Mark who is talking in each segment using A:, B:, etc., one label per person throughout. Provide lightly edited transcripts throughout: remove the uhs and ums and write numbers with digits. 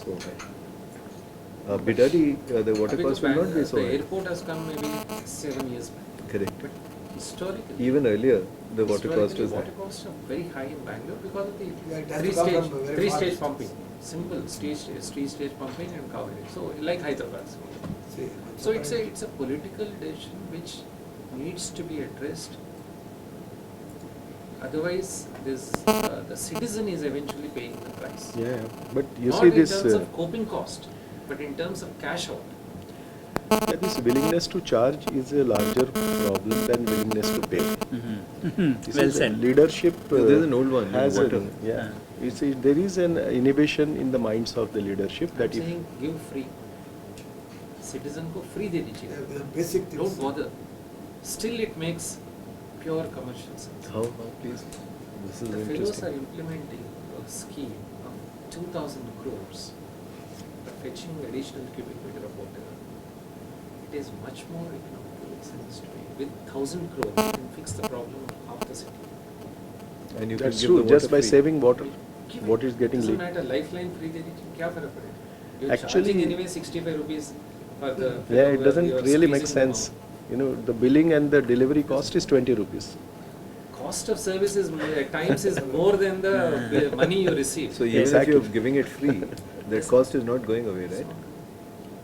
A: so high. Bidadi, the water cost will not be so
B: The
A: high.
B: airport has come maybe 7 years back.
A: Correct.
B: But historically,
A: Even earlier, the water cost was high.
B: water costs are very high in Bangalore because of the
C: Yeah, it has to come from very far
B: three-stage
C: distance.
B: pumping. Simple three-stage pumping and covering. So like Hyderabad.
C: See,
B: So it's a political decision which needs to be addressed. Otherwise, the citizen is eventually paying the price.
D: Yeah, but you
B: Not
D: see
B: in
D: this,
B: terms of coping cost, but in terms of cash out.
D: this willingness to charge is a larger problem than willingness to pay. This
E: Well
D: is a
E: said.
D: leadership
A: There's an old one,
D: has
A: water.
D: yeah. You see, there is an inhibition in the minds of the leadership
B: I'm
D: that if
B: saying give free. Citizen को free दे दीजिए.
C: the basic things.
B: Don't bother. Still it makes pure commercial sense.
A: How, please? This is
B: The fellows are
A: interesting.
B: implementing a scheme of 2,000 crores for fetching additional cubic meter of water. It is much more economical, makes sense to me. With 1,000 crores, you can fix the problem of half the city.
A: And you
D: that's
A: can give
D: true,
A: the water
D: just by
A: free.
D: saving water,
B: Give
D: what
B: it.
D: is getting
B: Doesn't
D: leaked.
B: matter, lifeline free दे दीजिए, क्या फर्क पड़ेगा? You're
D: Actually-
B: charging anyway 65 rupees for the.
D: Yeah, it doesn't
B: you're
D: really make
B: squeezing them
D: sense.
B: out.
D: You know, the billing and the delivery cost is 20 rupees.
B: Cost of service is at times is more than the money you receive.
A: So even
D: Exactly.
A: if you're giving it free, that cost is not going away, right?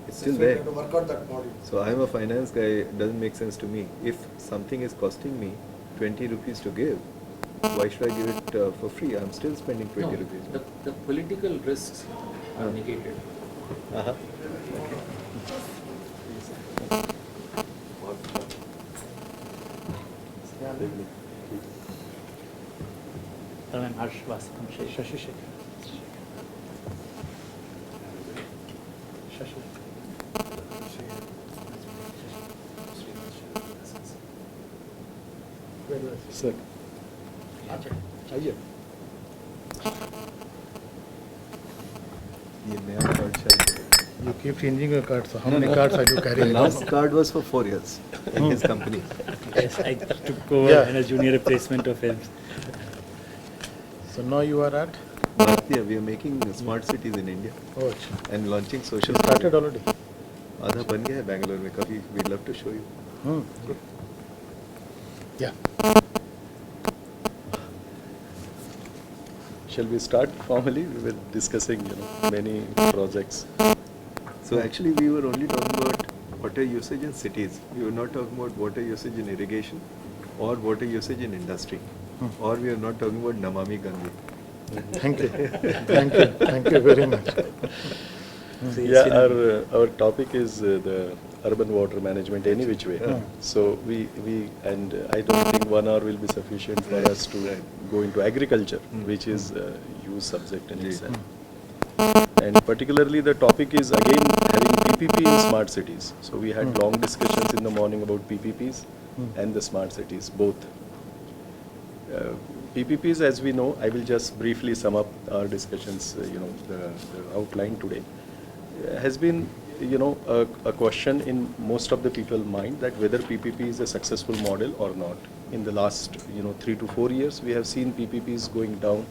A: It's still
C: That's why we
A: there.
C: have to work out that model.
A: So I'm a finance guy, it doesn't make sense to me. If something is costing me 20 rupees to give, why should I give it for free? I'm still spending 20
B: No,
A: rupees.
B: the political risks are
A: Ah.
B: negated.
D: Uh-huh.
E: Chairman Harsh Vasikam Shashi Shekhar. Shashi.
D: Sir. आइए.
A: ये नया card शायद-
F: You keep changing your cards. So how many cards are you
A: The
F: carrying?
A: last card was for 4 years in his company.
E: Yes, I took over
F: Yeah.
E: and a junior replacement of him.
F: So now you are at?
A: Bhartiya, we are making smart cities in India
F: Oh, अच्छा.
A: and launching social.
F: You started
A: projects.
F: already?
A: आधा बन गया है बैंगलोर में कभी. We'd love to show you.
F: Good. Yeah.
D: Shall we start formally with discussing, many projects?
A: So actually we were only talking about water usage in cities. We were not talking about water usage in irrigation or water usage in industry. Or we are not talking about Namami Gandhi.
F: Thank you. Thank you. Thank you very much.
D: Yeah, our topic is the urban water management any which way. So we and I don't think 1 hour will be sufficient for us to go into agriculture, which is a huge subject in
A: Ji.
D: itself. And particularly the topic is again having PPP in smart cities. So we had long discussions in the morning about PPPs and the smart cities, both. PPPs, as we know, I will just briefly sum up our discussions, the outline today, has been, a question in most of the people's mind that whether PPP is a successful model or not. In the last, 3 to 4 years, we have seen PPPs going down.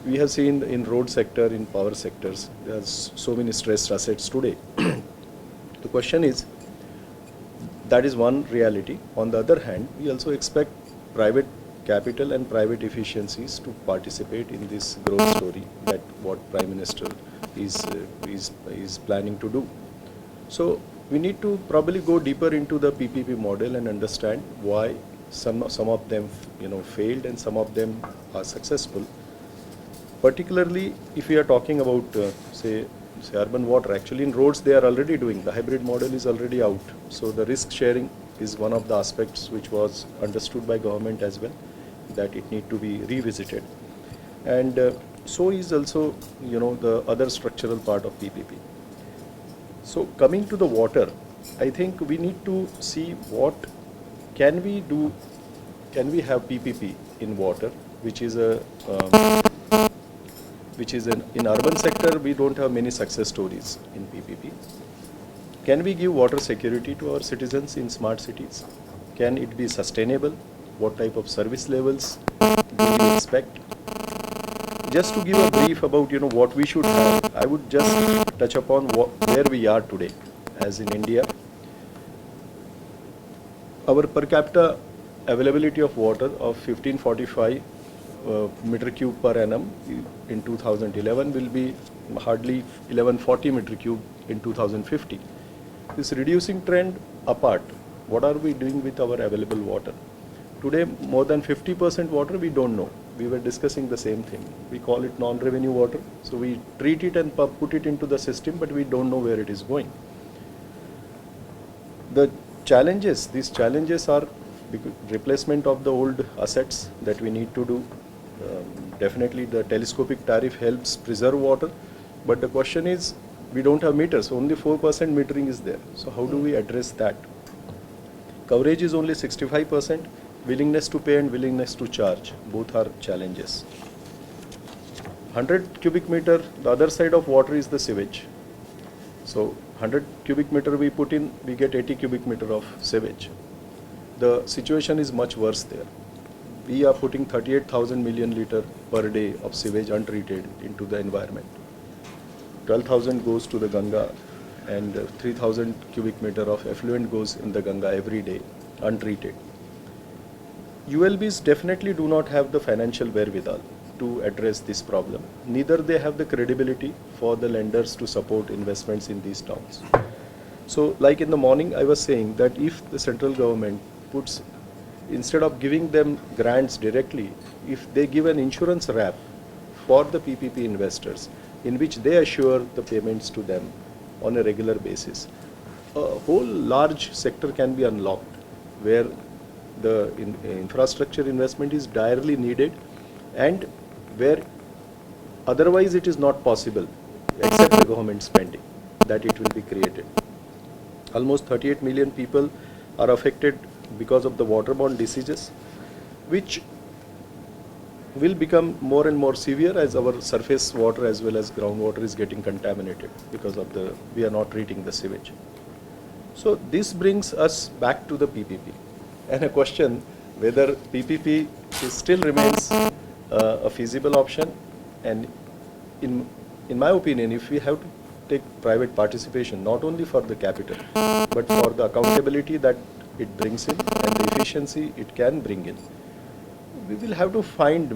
D: We have seen in road sector, in power sectors, there's so many stressed assets today. The question is, that is one reality. On the other hand, we also expect private capital and private efficiencies to participate in this growth story that what Prime Minister is planning to do. So we need to probably go deeper into the PPP model and understand why some of them failed and some of them are successful. Particularly if we are talking about say urban water, actually in roads they are already doing, the hybrid model is already out. So the risk sharing is one of the aspects which was understood by government as well, that it need to be revisited. And so is also the other structural part of PPP. So coming to the water, I think we need to see what can we do. Can we have PPP in water, which is in urban sector we don't have many success stories in PPP. Can we give water security to our citizens in smart cities? Can it be sustainable? What type of service levels do we expect? just to give a brief about what we should have, I would just touch upon where we are today, as in India. Our per capita availability of water of 1545 meter cube per annum in 2011 will be hardly 1140 meter cube in 2050. This reducing trend apart, what are we doing with our available water? Today, more than 50% water we don't know. We were discussing the same thing. We call it non-revenue water. So we treat it and put it into the system, but we don't know where it is going. These challenges are replacement of the old assets that we need to do. Definitely the telescopic tariff helps preserve water, but the question is, we don't have meters, only 4% metering is there. So how do we address that? Coverage is only 65%, willingness to pay and willingness to charge, both are challenges. 100 cubic meter, the other side of water is the sewage. So 100 cubic meter we put in, we get 80 cubic meter of sewage. The situation is much worse there. We are putting 38,000 million liter per day of sewage untreated into the environment. 12,000 goes to the Ganga and 3,000 cubic meter of effluent goes in the Ganga every day untreated. ULBs definitely do not have the financial wherewithal to address this problem. Neither they have the credibility for the lenders to support investments in these towns. So like in the morning I was saying that if the central government puts, instead of giving them grants directly, if they give an insurance wrap for the PPP investors in which they assure the payments to them on a regular basis, a whole large sector can be unlocked where the infrastructure investment is direly needed and where otherwise it is not possible except the government spending that it will be created. Almost 38 million people are affected because of the waterborne diseases, which will become more and more severe as our surface water as well as groundwater is getting contaminated because of we are not treating the sewage. So this brings us back to the PPP and a question whether PPP still remains a feasible option, and in my opinion, if we have to take private participation not only for the capital but for the accountability that it brings in and the efficiency it can bring in, we will have to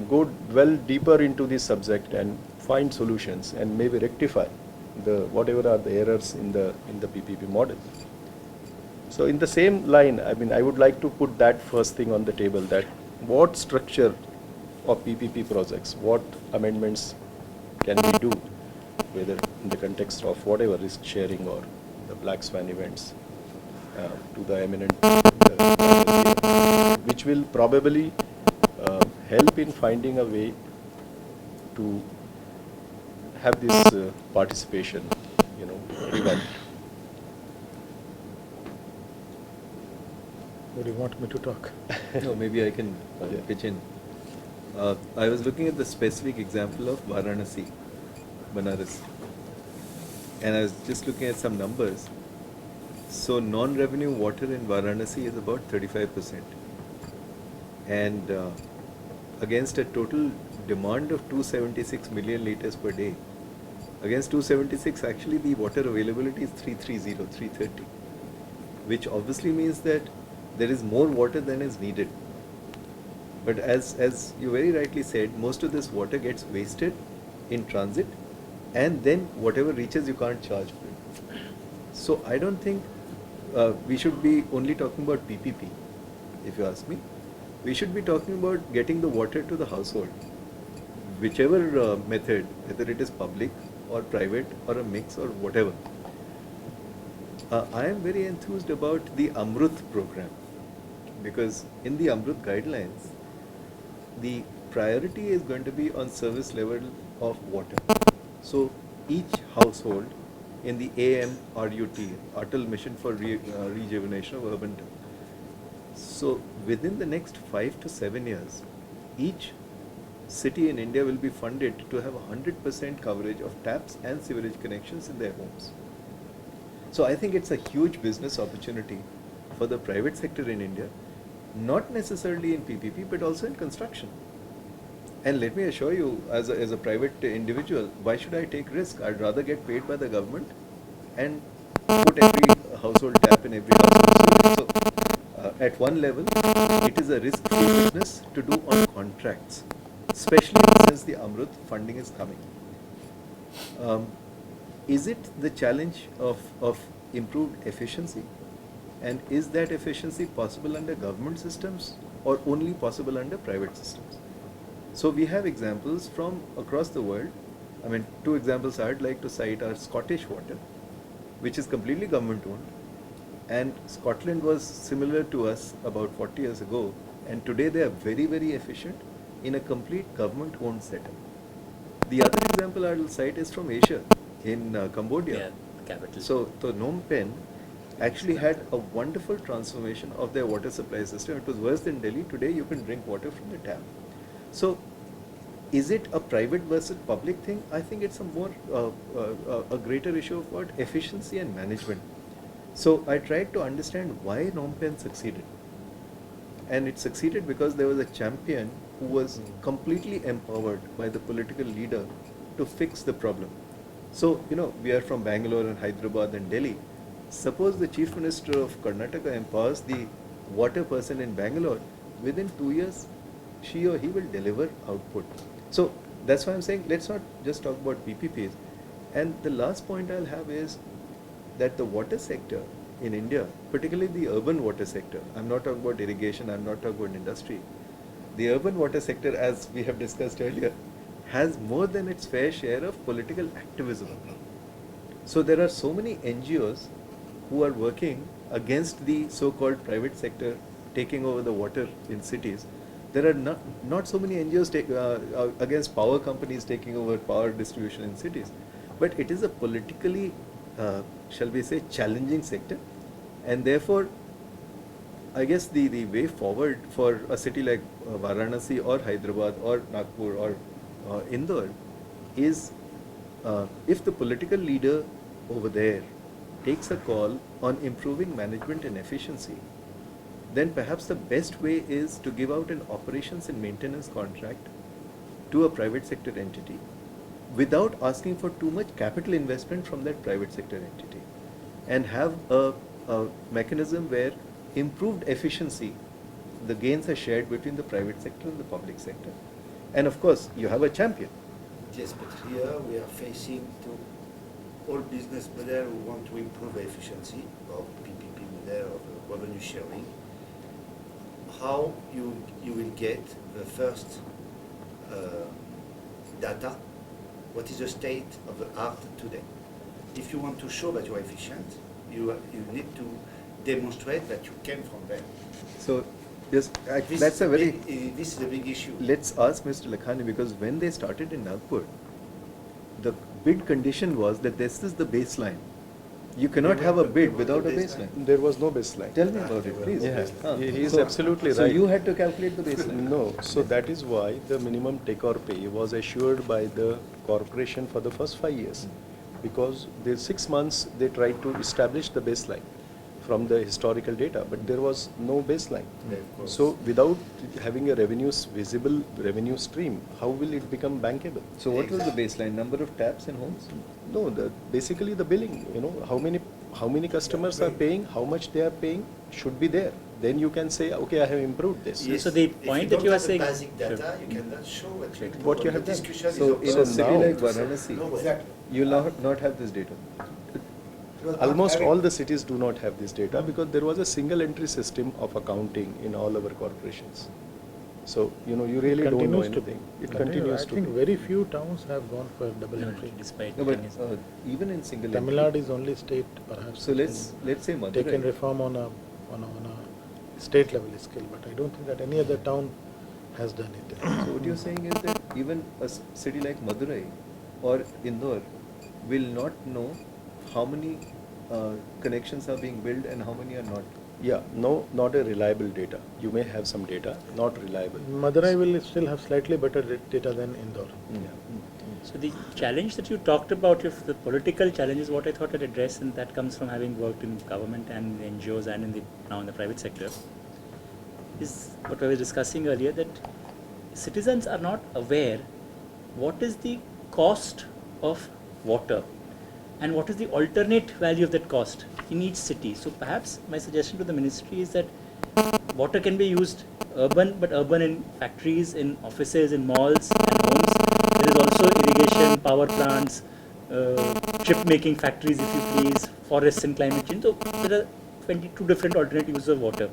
D: go well deeper into this subject and find solutions and maybe rectify whatever are the errors in the PPP model. So in the same line, I would like to put that first thing on the table, that what structure of PPP projects, what amendments can we do, whether in the context of whatever risk sharing or the black swan events to the eminent, which will probably help in finding a way to have this participation, revamped.
F: What do you want me to talk?
A: No, maybe I can pitch in. I was looking at the specific example of Varanasi, Banaras, and I was just looking at some numbers. So non-revenue water in Varanasi is about 35%, and against a total demand of 276 million liters per day, against 276 actually the water availability is 330, which obviously means that there is more water than is needed. But as you very rightly said, most of this water gets wasted in transit, and then whatever reaches you can't charge for it. So I don't think we should be only talking about PPP, if you ask me. We should be talking about getting the water to the household, whichever method, whether it is public or private or a mix or whatever. I am very enthused about the Amrut program, because in the Amrut guidelines, the priority is going to be on service level of water. So each household in the AMRUT, Atal Mission for Rejuvenation of Urban. So within the next 5 to 7 years, each city in India will be funded to have 100% coverage of taps and sewerage connections in their homes. So I think it's a huge business opportunity for the private sector in India, not necessarily in PPP, but also in construction. And let me assure you, as a private individual, why should I take risk? I'd rather get paid by the government and put every household tap in every household. So, at one level, it is a risk-free business to do on contracts, especially since the Amrut funding is coming. Is it the challenge of improved efficiency? And is that efficiency possible under government systems or only possible under private systems? So we have examples from across the world. I mean, two examples I'd like to cite are Scottish Water, which is completely government owned. And Scotland was similar to us about 40 years ago. And today they are very, very efficient in a complete government owned setup. The other example I will cite is from Asia, in Cambodia.
E: Yeah, capital.
A: So Phnom Penh actually had a wonderful transformation of their water supply system. It was worse than Delhi. Today you can drink water from the tap. So is it a private versus public thing? I think it's a more a greater issue of what efficiency and management. So I tried to understand why Phnom Penh succeeded. And it succeeded because there was a champion who was completely empowered by the political leader to fix the problem. So, we are from Bangalore and Hyderabad and Delhi. Suppose the Chief Minister of Karnataka empowers the water person in Bangalore, within 2 years, she or he will deliver output. So, that's why I'm saying, let's not just talk about PPPs. And the last point I'll have is that the water sector in India, particularly the urban water sector, I'm not talking about irrigation, I'm not talking about industry. The urban water sector, as we have discussed earlier, has more than its fair share of political activism. So there are so many NGOs who are working against the so-called private sector taking over the water in cities. There are not so many NGOs against power companies taking over power distribution in cities. But it is a politically, shall we say, challenging sector. And therefore, I guess the way forward for a city like Varanasi or Hyderabad or Nagpur or Indore is if the political leader over there takes a call on improving management and efficiency, then perhaps the best way is to give out an operations and maintenance contract to a private sector entity without asking for too much capital investment from that private sector entity, and have a mechanism where improved efficiency, the gains are shared between the private sector and the public sector. And of course, you have a champion.
G: Yes, but here we are facing to all business model who want to improve efficiency of PPP model of revenue sharing. How you will get the first data? What is the state of the art today? If you want to show that you are efficient, you need to demonstrate that you came from there.
A: So, yes,
G: This
A: that's a very.
G: This is a big issue.
A: Let's ask Mr. Lakhani, because when they started in Nagpur, the bid condition was that this is the baseline. You cannot have a bid without a baseline.
D: There was no baseline.
A: Tell me about it, please.
D: Yeah, he is
A: So-
D: absolutely
A: So
D: right.
A: you had to calculate the baseline.
D: No, so that is why the minimum take or pay was assured by the corporation for the first 5 years. Because the 6 months they tried to establish the baseline from the historical data, but there was no baseline.
G: Yeah, of course.
D: So without having a visible revenue stream, how will it become bankable?
A: So what was the baseline? Number of taps in homes?
D: No, basically the billing, how many customers are paying, how much they are paying should be there. Then you can say, okay, I have improved this.
G: Yes,
E: So the
G: if
E: point
G: you
E: that you
G: don't
E: are
G: have the
E: saying-
G: basic data,
E: Sure.
G: you cannot show what you
D: What you have
G: The
D: done.
G: discussion
A: So
G: is
A: in a
G: also
A: city
D: now-
A: like Varanasi,
G: nowhere.
C: Exactly.
A: you'll not have this data.
C: It was not
D: Almost
C: carried.
D: all the cities do not have this data because there was a single entry system of accounting in all our corporations. So, you really don't know
F: continues to
D: anything. It
F: continue.
D: continues
F: I
D: to
F: think
D: be.
F: very few towns have gone for double
E: No,
F: entry.
E: despite
A: No, but
E: tennis.
A: even in single
F: Tamil
A: entry.
F: Nadu is only state perhaps.
A: So
F: has
A: let's say
F: taken
A: Madurai.
F: reform on a state level skill, but I don't think that any other town has done it.
A: So what you're saying is that even a city like Madurai or Indore will not know how many connections are being built and how many are not.
D: Yeah, no, not a reliable data. You may have some data, not reliable.
F: Madurai will still have slightly better data than Indore.
D: Yeah.
E: So the challenge that you talked about, if the political challenge is what I thought I'd address, and that comes from having worked in government and in NGOs and now in the private sector, is what I was discussing earlier, that citizens are not aware what is the cost of water and what is the alternate value of that cost in each city. So perhaps my suggestion to the ministry is that water can be used urban, but urban in factories, in offices, in malls and homes. There is also irrigation, power plants, chip making factories, if you please, forests and climate change. So there are 22 different alternate uses of water.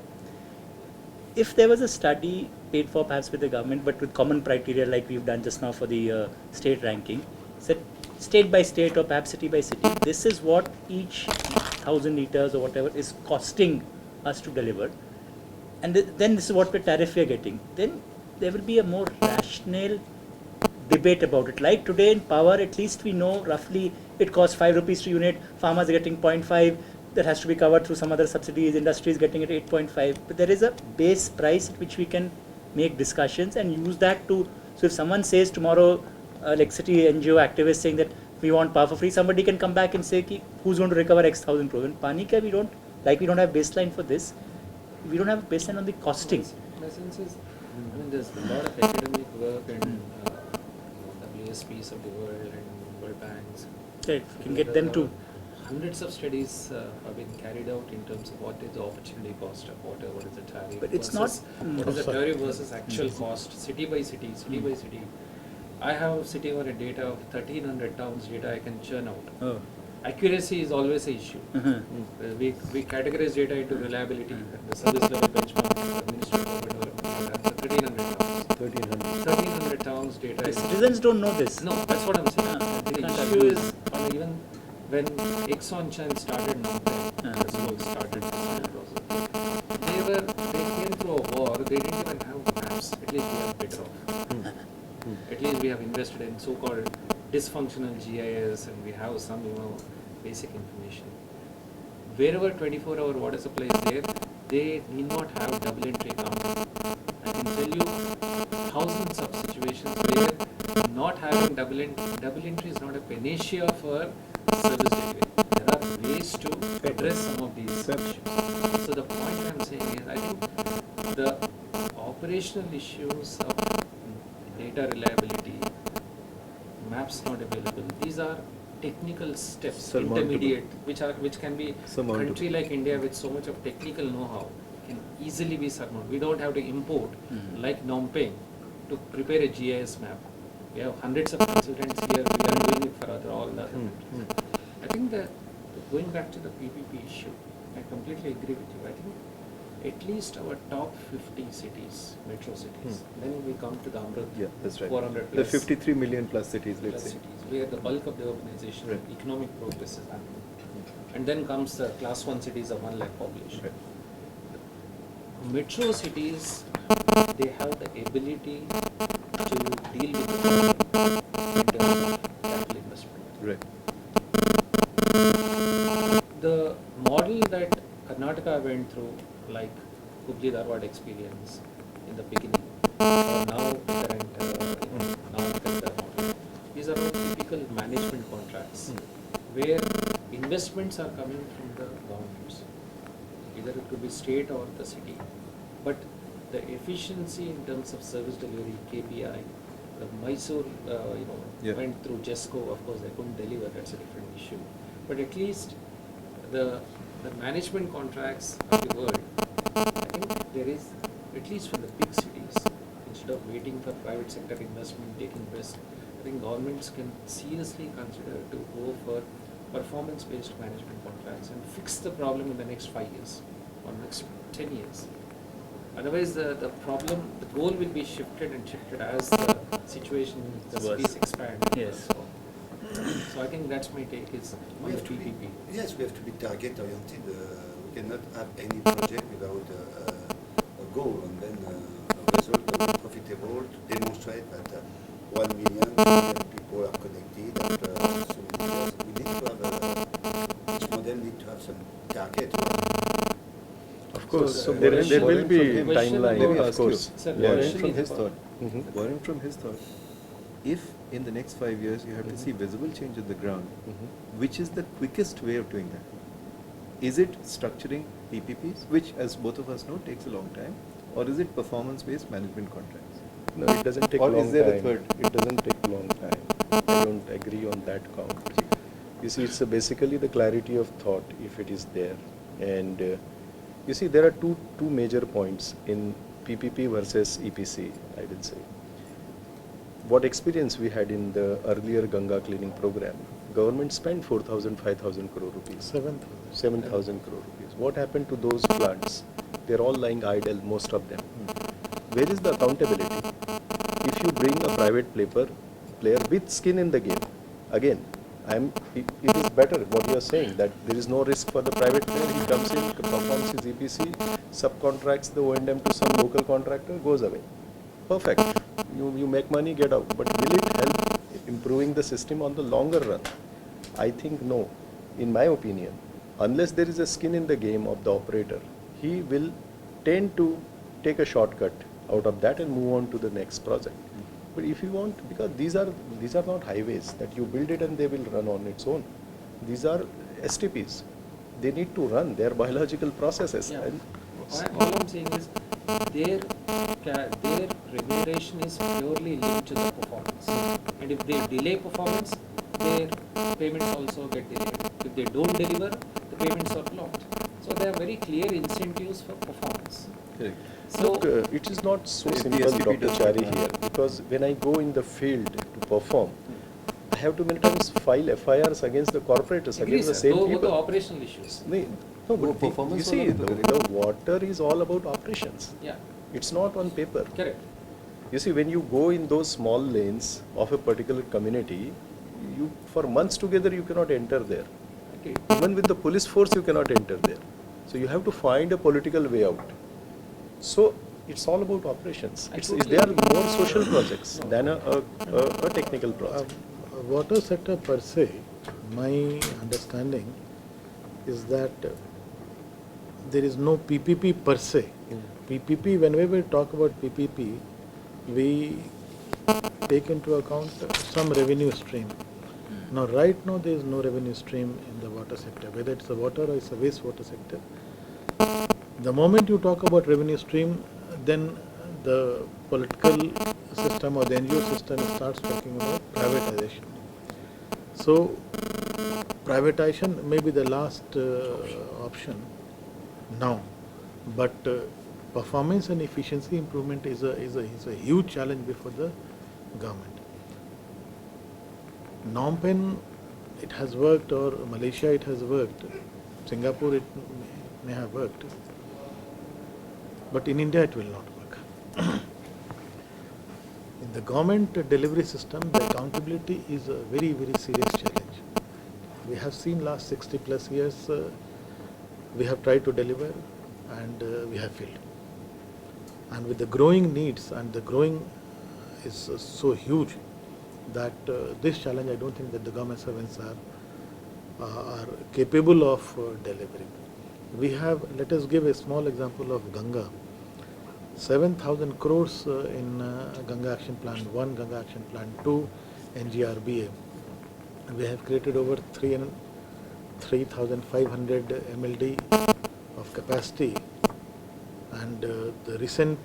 E: If there was a study paid for perhaps with the government, but with common criteria like we've done just now for the state ranking, said state by state or perhaps city by city, this is what each 1,000 liters or whatever is costing us to deliver, and then this is what tariff we are getting, then there will be a more rational debate about it. Like today in power, at least we know roughly it costs 5 rupees to unit, farmers are getting 0.5, that has to be covered through some other subsidies, industry is getting it 8.5, but there is a base price at which we can make discussions and use that to, so if someone says tomorrow, like city NGO activists saying that we want power for free, somebody can come back and say ki, who's going to recover X thousand crores. In Panika, we don't have baseline for this. We don't have a baseline on the costing.
B: My sense is, I mean, there's a lot of academic work and WSPs of the world and World Banks.
E: Right, we can get them to.
B: Hundreds of studies have been carried out in terms of what is the opportunity cost of water, what is the tariff,
E: But it's
B: versus
E: not-
B: what is the tariff versus actual cost, city by city, by city. I have sitting on a data of 1,300 towns data I can churn out.
E: Oh.
B: Accuracy is always an issue. We categorize data into reliability and the service level benchmark. The Ministry of Urban Development has 1,300 towns. 1,300 towns data.
E: The
B: is-
E: citizens don't know this.
B: No, that's what I'm saying.
E: They
B: The
E: can't
B: issue
E: argue.
B: is, even when Exxon Chan started now, this whole started this whole process. They came through a war. They didn't even have maps. At least we are better off. At least we have invested in so-called dysfunctional GIS, and we have some, basic information. Wherever 24-hour water supply is there, they need not have double entry accounting. I can tell you thousands of situations where not having double entry is not a panacea for service delivery. There are ways to address some of these issues. So the point I'm saying is, I think the operational issues of data reliability, maps not available, these are technical steps,
A: Surmountable.
B: intermediate, which can be
A: Surmountable.
B: country like India with so much of technical know-how can easily be surmounted. We don't have to import like Nompeng to prepare a GIS map. We have hundreds of consultants here. We are doing it for all the other countries. I think that going back to the PPP issue, I completely agree with you. I think at least our top 50 cities, metro cities, then we come to the Amrit,
A: Yeah, that's right.
B: 400
A: The
B: plus
A: 53 million plus cities,
B: plus
A: let's say.
B: cities, where the bulk of the urbanization,
A: Right.
B: economic progress is happening. And then comes the class 1 cities of 1 lakh population.
A: Right.
B: Metro cities, they have the ability to deal with the problem in terms of capital investment.
A: Right.
B: The model that Karnataka went through, like Hubli Dharwad experience in the beginning, or now the current, now the model, these are all typical management contracts where investments are coming from the governments. Either it could be state or the city. But the efficiency in terms of service delivery, KPI, the Mysore,
A: Yeah.
B: went through JESCO, of course they couldn't deliver, that's a different issue. But at least the management contracts of the world, I think there is, at least for the big cities, instead of waiting for private sector investment, taking risk, I think governments can seriously consider to go for performance-based management contracts and fix the problem in the next 5 years or next 10 years. Otherwise, the problem, the goal will be shifted as the situation, the
E: Worse.
B: cities expand.
E: Yes.
B: So I think that's my take is on
G: We
B: the
G: have to be,
B: PPP.
G: yes, we have to be target oriented. We cannot have any project without a goal and then a result of profitable to demonstrate that 1 million people are connected after so many years. We need to have each model need to have some target.
D: Of course,
A: So,
D: there
A: borrowing
D: will be
A: from him,
D: timeline,
A: let me
D: of
A: ask you,
D: course.
B: Sir,
D: Yeah.
A: borrowing
B: question
A: from
B: is
A: his
B: about-
A: thought, borrowing from his thought, if in the next 5 years you have to see visible change on the ground, which is the quickest way of doing that? Is it structuring PPPs, which as both of us know takes a long time, or is it performance-based management contracts?
D: No, it doesn't take
A: Or
D: long
A: is there a
D: time.
A: third?
D: It doesn't take long time. I don't agree on that count. You see, it's basically the clarity of thought if it is there. And you see, there are two major points in PPP versus EPC, I will say. What experience we had in the earlier Ganga cleaning program, government spent 4,000, 5,000 crore rupees.
F: 7,000.
D: 7,000 crore rupees. What happened to those plants? They're all lying idle, most of them. Where is the accountability? If you bring a private player with skin in the game, again, it is better what you are saying, that there is no risk for the private player. He comes in, performs his EPC, subcontracts the O&M to some local contractor, goes away. Perfect. You make money, get out. But will it help improving the system on the longer run? I think no. In my opinion, unless there is a skin in the game of the operator, he will tend to take a shortcut out of that and move on to the next project. But if you want, because these are not highways that you build it and they will run on its own. These are STPs. They need to run. They are biological processes.
B: Yeah.
D: And
B: All I'm saying is their remuneration is purely linked to the performance. And if they delay performance, their payments also get delayed. If they don't deliver, the payments are blocked. So there are very clear incentives for performance.
A: Correct.
B: So
D: look, it is not so
A: If the
D: simple,
A: STP
D: Dr.
A: does
D: Chari
A: not
D: here, because when I go in the field to perform, I have to many times file FIRs against the corporators,
B: agree,
D: against the
B: sir.
D: same
B: Those were the
D: people.
B: operational issues.
D: No,
A: No,
D: but
A: performance
D: you see,
A: was not
D: the water is all about operations.
B: Yeah,
D: It's not on paper.
B: correct.
D: You see, when you go in those small lanes of a particular community, for months together you cannot enter there.
B: Okay.
D: Even with the police force, you cannot enter there. So you have to find a political way out. So it's all about operations.
B: I
D: It's,
B: totally
D: they are
B: agree.
D: more social projects
B: No.
D: than a technical project.
F: Water sector per se, my understanding is that there is no PPP per se. PPP, whenever we talk about PPP, we take into account some revenue stream. Now, right now, there is no revenue stream in the water sector, whether it's a water or it's a wastewater sector. The moment you talk about revenue stream, then the political system or the NGO system starts talking about privatization. So, privatization may be the last option now, but performance and efficiency improvement is a huge challenge before the government. Phnom Penh, it has worked, or Malaysia, it has worked. Singapore, it may have worked. But in India, it will not work. In the government delivery system, the accountability is a very, very serious challenge. We have seen last 60 plus years, we have tried to deliver and we have failed. And with the growing needs, and the growing is so huge, that this challenge, I don't think that the government servants are capable of delivering. We have, let us give a small example of Ganga. 7,000 crores in Ganga Action Plan 1, Ganga Action Plan 2, NGRBA. We have created over 3,500 MLD of capacity. And the recent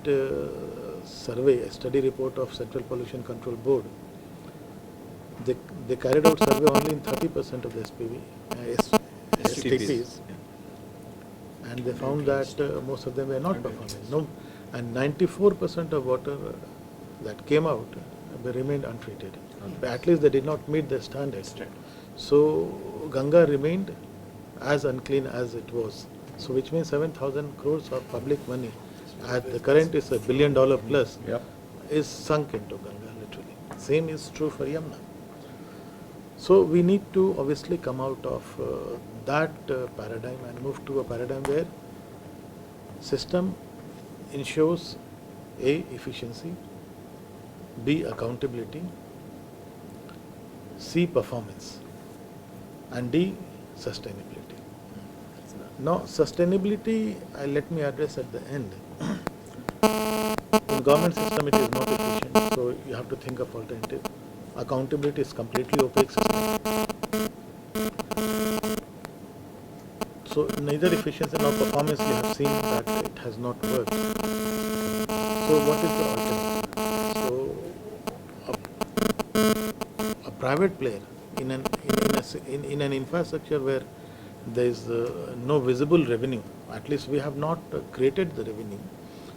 F: survey, a study report of Central Pollution Control Board, they carried out survey only in 30% of the STPs, and they found that most of them were not performing. No, and 94% of water that came out remained untreated. At least they did not meet the standards. So Ganga remained as unclean as it was. So which means 7,000 crores of public money, at the current is $1 billion plus,
D: Yep.
F: is sunk into Ganga literally. Same is true for Yamuna. So we need to obviously come out of that paradigm and move to a paradigm where system ensures A, efficiency, B, accountability, C, performance, and D, sustainability. Now, sustainability, let me address at the end. In government system, it is not efficient, so you have to think of alternative. Accountability is completely opaque system. So neither efficiency nor performance, you have seen that it has not worked. So what is the alternative? private player in an infrastructure where there is no visible revenue. At least we have not created the revenue.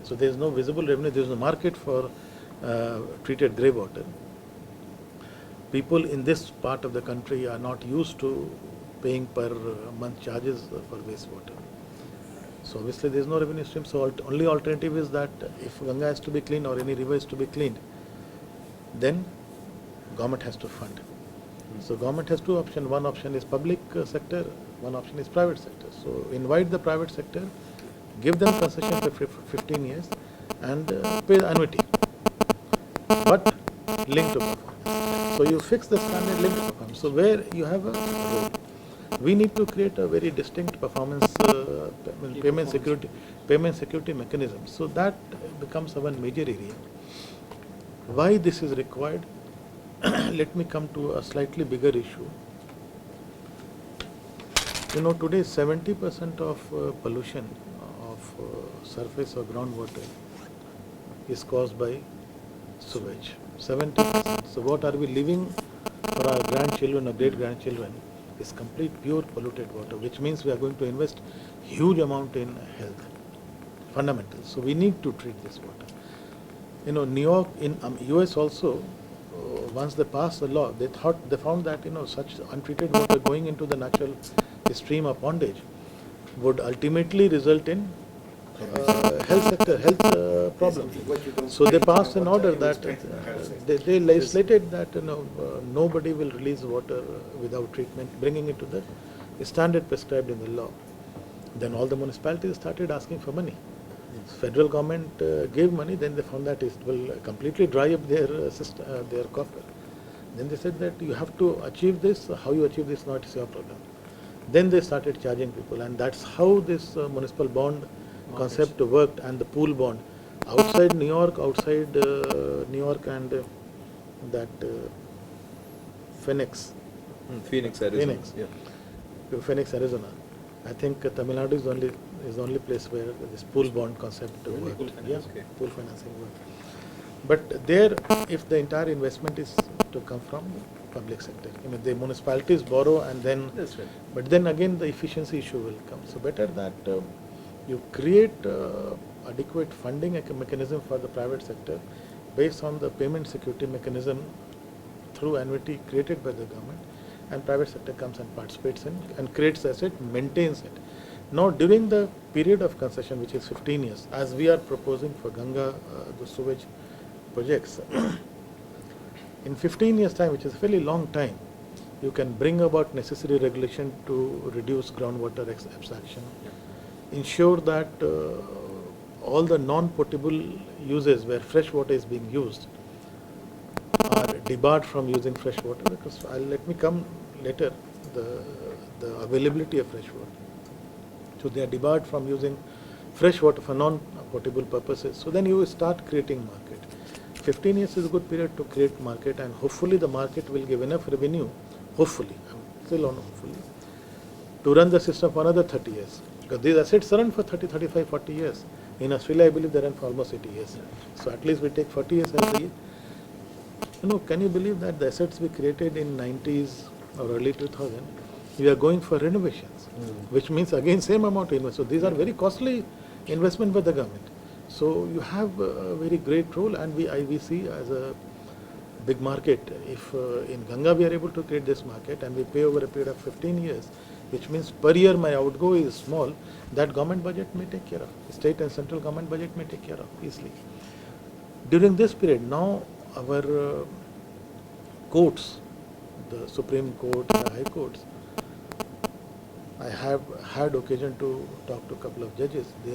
F: So there is no visible revenue. There is no market for treated grey water. People in this part of the country are not used to paying per month charges for wastewater. So obviously there is no revenue stream. So only alternative is that if Ganga has to be cleaned or any river is to be cleaned, then government has to fund. So government has two options. One option is public sector, one option is private sector. So invite the private sector, give them concession for 15 years and pay the annuity, but linked to performance. So you fix the standard linked to performance. So where you have a role. We need to create a very distinct performance payment security mechanism. So that becomes one major area. Why this is required? Let me come to a slightly bigger issue. You know, today 70% of pollution of surface or groundwater is caused by sewage. 70%. So what are we leaving for our grandchildren or great-grandchildren is complete pure polluted water, which means we are going to invest huge amount in health, fundamentals. So we need to treat this water. You know, New York, in US also, once they passed the law, they found that, you know, such untreated water going into the natural stream of pondage would ultimately result in health problems. So they passed an order that they legislated that, you know, nobody will release water without treatment, bringing it to the standard prescribed in the law. Then all the municipalities started asking for money. Federal government gave money, then they found that it will completely dry up their coffer. Then they said that you have to achieve this. How you achieve this, not your problem. Then they started charging people, and that's how this municipal bond concept worked, and the pool bond outside New York, and that Phoenix,
A: Arizona.
F: Phoenix, Arizona. I think Tamil Nadu is the only place where this pool bond concept worked.
B: Pool finance,
F: Yeah,
A: okay.
F: pool financing worked. But there, if the entire investment is to come from public sector, I mean, the municipalities borrow and then,
A: That's right.
F: but then again the efficiency issue will come. So better that you create adequate funding mechanism for the private sector based on the payment security mechanism through annuity created by the government, and private sector comes and participates in and creates the asset, maintains it. Now during the period of concession, which is 15 years, as we are proposing for Ganga, the sewage projects, in 15 years time, which is a fairly long time, you can bring about necessary regulation to reduce groundwater abstraction, ensure that all the non-potable uses where fresh water is being used are debarred from using fresh water, because let me come later, the availability of fresh water. So they are debarred from using fresh water for non-potable purposes. So then you start creating market. 15 years is a good period to create market, and hopefully the market will give enough revenue, hopefully, I'm still on hopefully, to run the system for another 30 years. Because these assets run for 30, 35, 40 years. In Australia, I believe they run for almost 80 years. So at least we take 40 years every year. You know, can you believe that the assets we created in 90s or early 2000, we are going for renovations, which means again same amount of investment. So these are very costly investment by the government. So you have a very great role, and we see as a big market. If in Ganga we are able to create this market and we pay over a period of 15 years, which means per year my outgo is small, that government budget may take care of. State and central government budget may take care of easily. During this period, now our courts, the Supreme Court, the High Courts, I have had occasion to talk to a couple of judges. They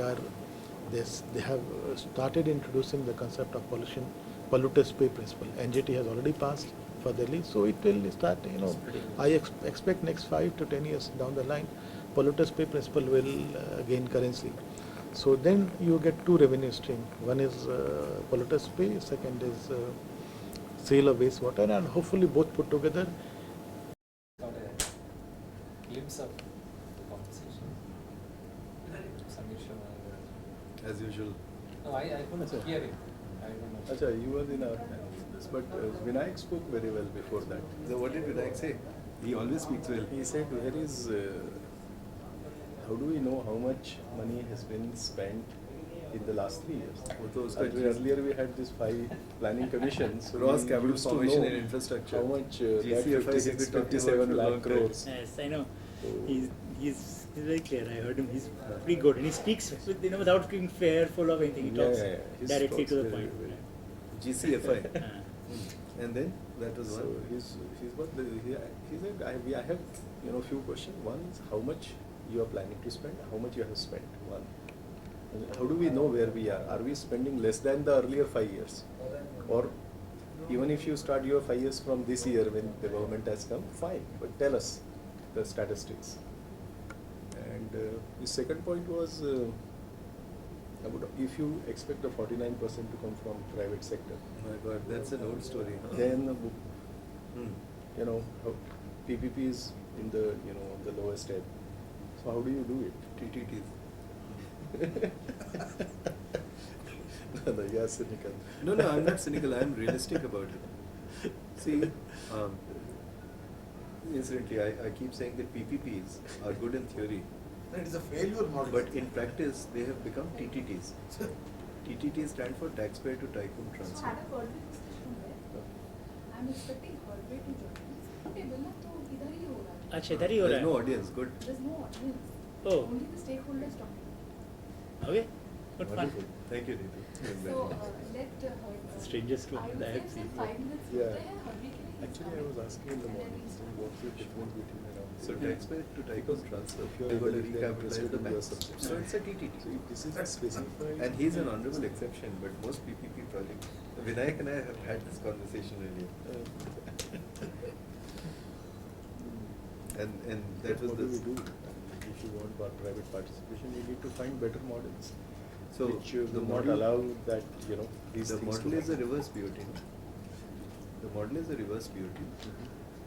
F: have started introducing the concept of polluters pay principle. NGT has already passed for Delhi, so it will start, you know, I expect next 5 to 10 years down the line, polluters pay principle will gain currency. So then you get two revenue streams. One is polluters pay, second is sale of wastewater, and hopefully both put together.
B: Got a glimpse of the conversation. Samir Sharma.
A: As usual.
B: No, I couldn't hear it. I don't know.
D: Acha, you were in our panel. this, but Vinayak spoke very well before that.
A: So what did Vinayak say? He always speaks well.
D: He said, where is, how do we know how much money has been spent in the last 3 years? Earlier we had this 5 planning commissions. So
A: Gross
D: we
A: capital
D: used to
A: formation
D: know
A: and infrastructure.
D: How much
A: GCFI
D: that
A: can be
D: 56,
A: talking about
D: 57
A: for a long
D: lakh
A: time.
D: crores.
E: Yes, I know.
D: So-
E: He's very clear. I heard him. He's pretty good, and he speaks with, without being fearful of anything. He
D: Yeah,
E: talks
D: yeah, yeah. He
E: directly
D: talks
E: to the
D: very,
E: point.
D: very-
A: GCFI.
E: Uh,
A: And then that was
D: So
A: one.
D: he said, I have few questions. One is how much you are planning to spend, how much you have spent. One. And how do we know where we are? Are we spending less than the earlier 5 years? Or even if you start your 5 years from this year when the government has come, fine, but tell us the statistics. And the second point was about if you expect the 49% to come from private sector,
A: Oh my God, that's an old story. Huh?
D: then
A: Hmm.
D: how PPP is in the the lowest ebb. So how do you do it?
A: TTTs.
D: No, you are cynical.
A: No, I'm not cynical. I'm realistic about it. See, incidentally, I keep saying that PPPs are good in theory,
C: No, it is a failure model.
A: but in practice they have become TTTs. TTTs stand for Taxpayer to Tycoon
H: So
A: Transfer.
H: had a further discussion there. I'm expecting Harvey to join us. Table ना तो इधर ही हो रहा है.
E: अच्छा इधर ही हो रहा
A: There's
E: है.
A: no audience. Good.
H: There's no audience.
E: Oh.
H: Only the stakeholders talking.
E: Okay, good fun.
A: Wonderful. Thank you, Neetu.
H: So let her.
E: It's the strangest one that I have seen.
H: 5 minutes
D: Yeah.
H: होते हैं Harvey के लिए.
D: Actually, I was asking in the morning, what's the difference between around?
A: So Taxpayer to Tycoon Transfer.
D: If you
A: They're
D: are
A: going to
D: very
A: recapitalize
D: interested
A: the
D: in your
A: banks.
D: subject.
A: So it's a TTT.
D: So if this is specified.
A: And he's an honorable exception, but most PPP projects, Vinayak and I have had this conversation earlier. And that was
D: What do
A: the.
D: we do? If you want private participation, you need to find better models.
A: So
D: which
A: the
D: will not
A: model-
D: allow that these
A: The
D: things
A: model
D: to
A: is a
D: happen.
A: reverse BOT. No? The model is a reverse BOT.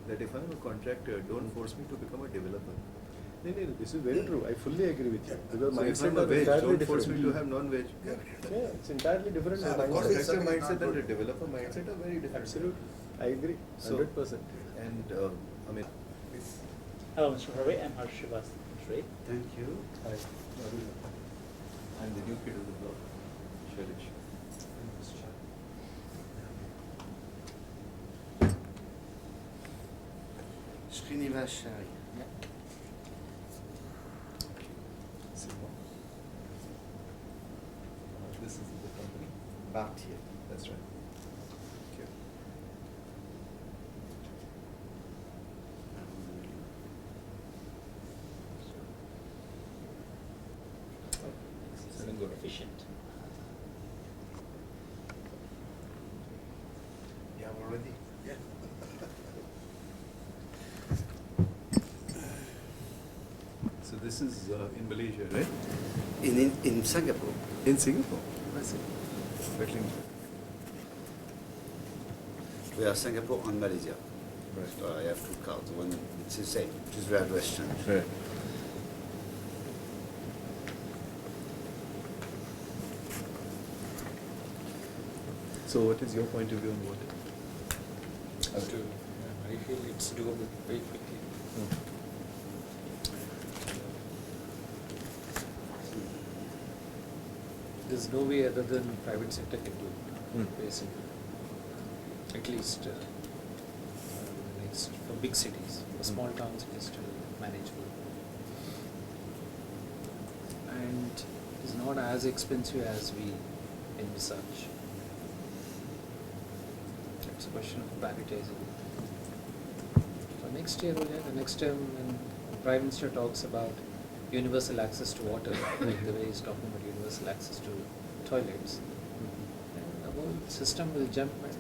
A: That if I'm a contractor, don't force me to become a developer.
D: No, this is very true. I fully agree with you. Because
A: So if
D: mindset
A: I'm a
D: are
A: veg,
D: entirely
A: don't force me
D: different.
A: to have non-veg.
D: Yeah, it's entirely different.
C: Yeah,
D: mindset.
C: of course,
A: Contractor
C: it's
A: mindset
C: not
A: and the
C: good.
A: developer mindset are very different.
D: Absolutely. I agree.
A: So-
D: 100%.
A: And I mean,
E: Hello, Mr. Harvey. I'm Harsh Srivastava. Right?
A: thank you.
D: Hi.
A: I'm the new kid of the block, Shailesh.
G: Srinivas Shari.
A: This is the company.
G: Bhartiya.
A: That's right. Thank you.
E: Good. Efficient.
G: Yeah, I'm already.
C: Yeah.
A: So this is in Malaysia, right?
G: In Singapore.
A: In Singapore. I see. Wetlands.
G: We are Singapore and Malaysia.
A: Right.
G: So I have 2 cards. One, it's the same. It is Red Western.
A: Right. So what is your point of view on water?
B: I feel it's doable very quickly. There's no way other than private sector can do it, basically. At least for big cities. For small towns, it is still manageable. And it's not as expensive as we envisage. It's a question of prioritizing. So next year, the next term when the Prime Minister talks about universal access to water, like the way he's talking about universal access to toilets, then the whole system will jump and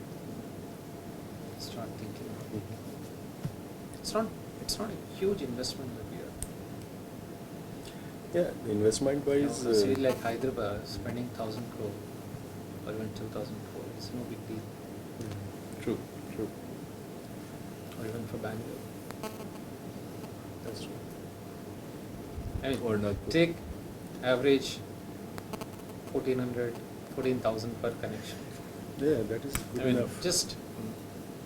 B: start thinking. It's not a huge investment that we are.
D: Yeah, investment wise.
B: A city like Hyderabad spending 1,000 crore or even 2,000 crore is no big deal.
A: True.
D: True.
B: Or even for Bangalore.
A: That's true.
B: I mean,
A: Or Nagpur.
B: take average 14,000 per connection.
D: Yeah, that is good
B: I mean,
D: enough.
B: just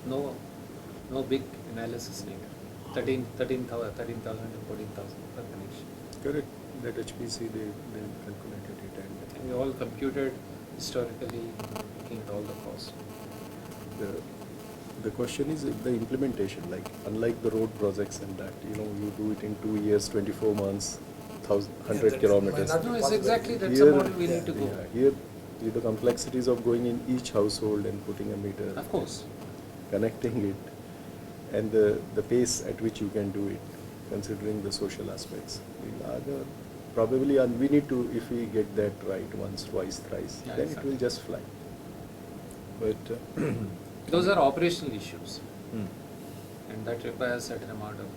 B: no big analysis needed. 13,000 to 14,000 per connection.
D: Correct. That HPC, they calculated it and
B: And we all computed historically, looking at all the costs.
D: the question is the implementation, like unlike the road projects and that, you do it in 2 years, 24 months, 100
C: that
D: kilometers.
C: might not
B: No,
C: be
B: it's
C: possible.
B: exactly that's
D: Here-
B: the model we need to go.
D: Yeah, here, the complexities of going in each household and putting a meter.
B: Of course.
D: Connecting it, and the pace at which you can do it, considering the social aspects. Probably, and we need to, if we get that right once, twice, thrice,
B: Yeah,
D: then
B: exactly.
D: it will just fly.
A: But
B: Those are operational issues,
A: hmm.
B: and that requires certain amount of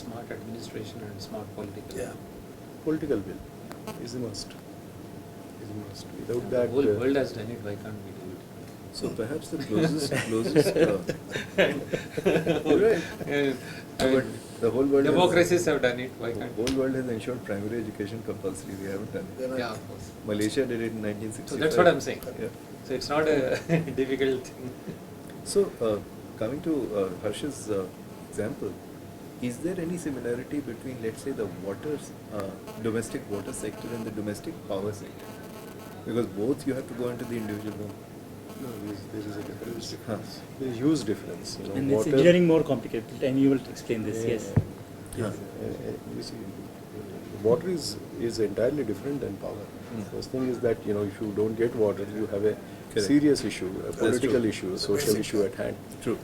B: smart administration and smart political.
C: Yeah.
D: Political will is a must. Is a must. Without
B: Yeah,
D: that,
B: the whole world has done it. Why can't we do it?
A: So perhaps the closest
B: You're right.
A: but the whole world
B: Democracies have done it. Why
A: the
B: can't?
A: whole world has ensured primary education compulsory. We haven't done
C: They're
A: it.
C: not-
B: Yeah, of course.
A: Malaysia did it in 1965.
B: So that's what I'm saying.
A: Yeah.
B: So it's not a difficult thing.
A: So coming to Harsh's example, is there any similarity between, let's say, the domestic water sector and the domestic power sector? Because both you have to go into the individual home.
D: no, there is a difference.
A: Huh.
D: There is huge difference.
E: And it's engineering more complicated, and you will explain this,
D: Yeah,
E: yes.
D: yeah. You see, water is entirely different than power.
A: Mm.
D: First thing is that, if you don't get water, you have a
A: Correct.
D: serious issue, a
A: That's
D: political
A: true.
D: issue, a social issue at hand.
A: True.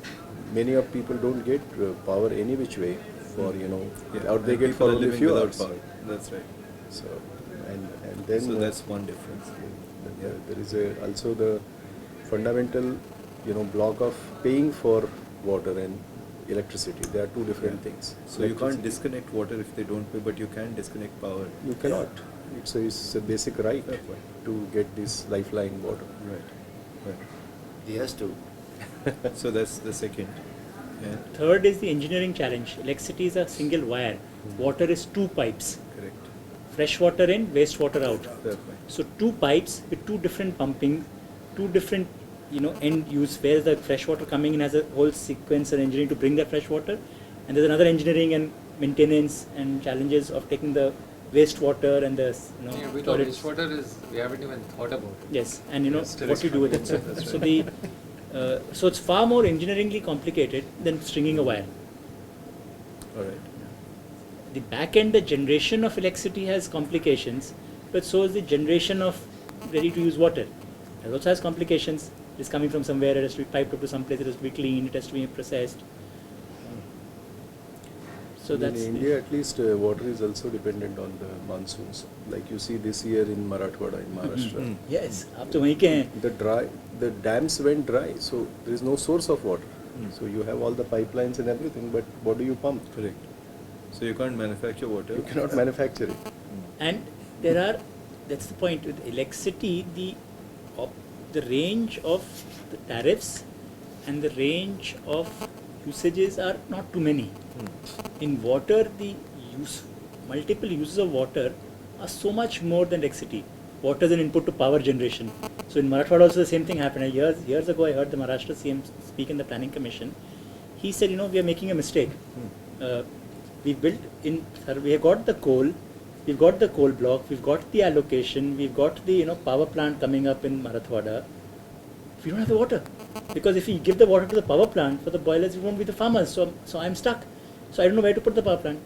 D: Many of people don't get power any which way for,
A: Yeah.
D: or they
A: And
D: get
A: people
D: for
A: are
D: only
A: living
D: few
A: without
D: hours.
A: power. That's right.
D: So, and then
A: So that's one difference.
D: there is also the fundamental, block of paying for water and electricity. They are two different things.
A: So you can't
D: Electricity-
A: disconnect water if they don't pay, but you can disconnect power.
D: You cannot. It's a basic right
A: Fair point.
D: to get this lifeline water.
A: Right. Right.
G: He has to.
A: So that's the second. And
E: Third is the engineering challenge. Electricity is a single wire. Water is two pipes.
A: correct.
E: Fresh water in, wastewater out.
A: Fair point.
E: So two pipes with two different pumping, two different end use, where the fresh water coming in has a whole sequence and engineering to bring that fresh water, and there's another engineering and maintenance and challenges of taking the wastewater and the
B: Yeah, we thought
E: toilets.
B: wastewater we haven't even thought about it.
E: Yes, and
B: Yeah, still
E: what you do with it. So,
B: That's
E: so
B: right.
E: so it's far more engineeringly complicated than stringing a wire.
A: All right.
E: The back end, the generation of electricity has complications, but so is the generation of ready-to-use water. It also has complications. It's coming from somewhere, it has to be piped up to some place, it has to be cleaned, it has to be processed. So
D: in
E: that's
D: India, at least, water is also dependent on the monsoons. Like you see this year in Marathwada, in Maharashtra.
A: Mm.
E: yes. आप तो वहीं के हैं.
D: The dams went dry, so there is no source of water.
A: Mm.
D: So you have all the pipelines and everything, but what do you pump?
A: Correct. So you can't manufacture water.
D: You cannot manufacture it.
E: And there are, that's the point with electricity, the range of the tariffs and the range of usages are not too many.
A: Mm.
E: In water, the multiple uses of water are so much more than electricity. Water is an input to power generation. So in Marathwada also the same thing happened. Years ago I heard the Maharashtra CM speak in the Planning Commission. He said, we are making a mistake. We have got the coal, we've got the coal block, we've got the allocation, we've got the power plant coming up in Marathwada. We don't have the water, because if we give the water to the power plant for the boilers, we won't be the farmers. So I'm stuck. So I don't know where to put the power plant.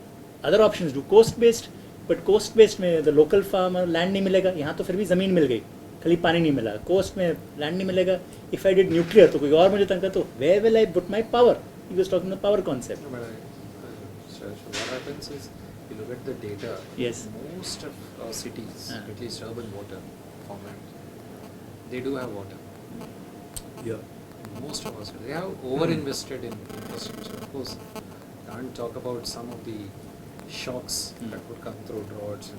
E: Other options do coast based, but coast based में the local farmer land नहीं मिलेगा. यहाँ तो फिर भी ज़मीन मिल गई, खाली पानी नहीं मिला. Coast में land नहीं मिलेगा. If I did nuclear तो कोई और मुझे तंग कर तो where will I put my power? He was talking the power concept.
B: No, but so what happens is, you look at the data.
E: Yes.
B: Most of our cities,
E: Ah.
B: at least urban water format, they do have water.
A: Yeah.
B: Most of us, they have over-invested in infrastructure. Of course, can't talk about some of the shocks that would come through droughts.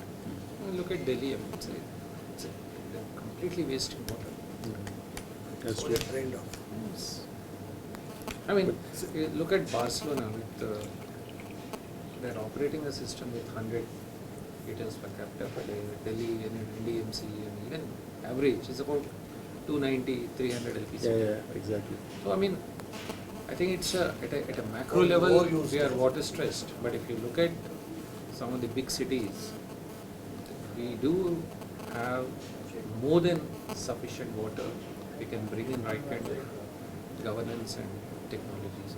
B: Look at Delhi. I mean, they're completely wasting water.
D: That's
C: So
D: true.
C: they're drained off.
B: Yes. I mean, look at Barcelona with they're operating a system with 100 liters per capita per day. Delhi and NDMC and even average is about 290, 300 LPC.
D: Yeah, exactly.
B: So I mean, I think it's at a macro
C: More
B: level
C: used.
B: we are water stressed. But if you look at some of the big cities, we do have more than sufficient water. We can bring in right kind of governance and technologies.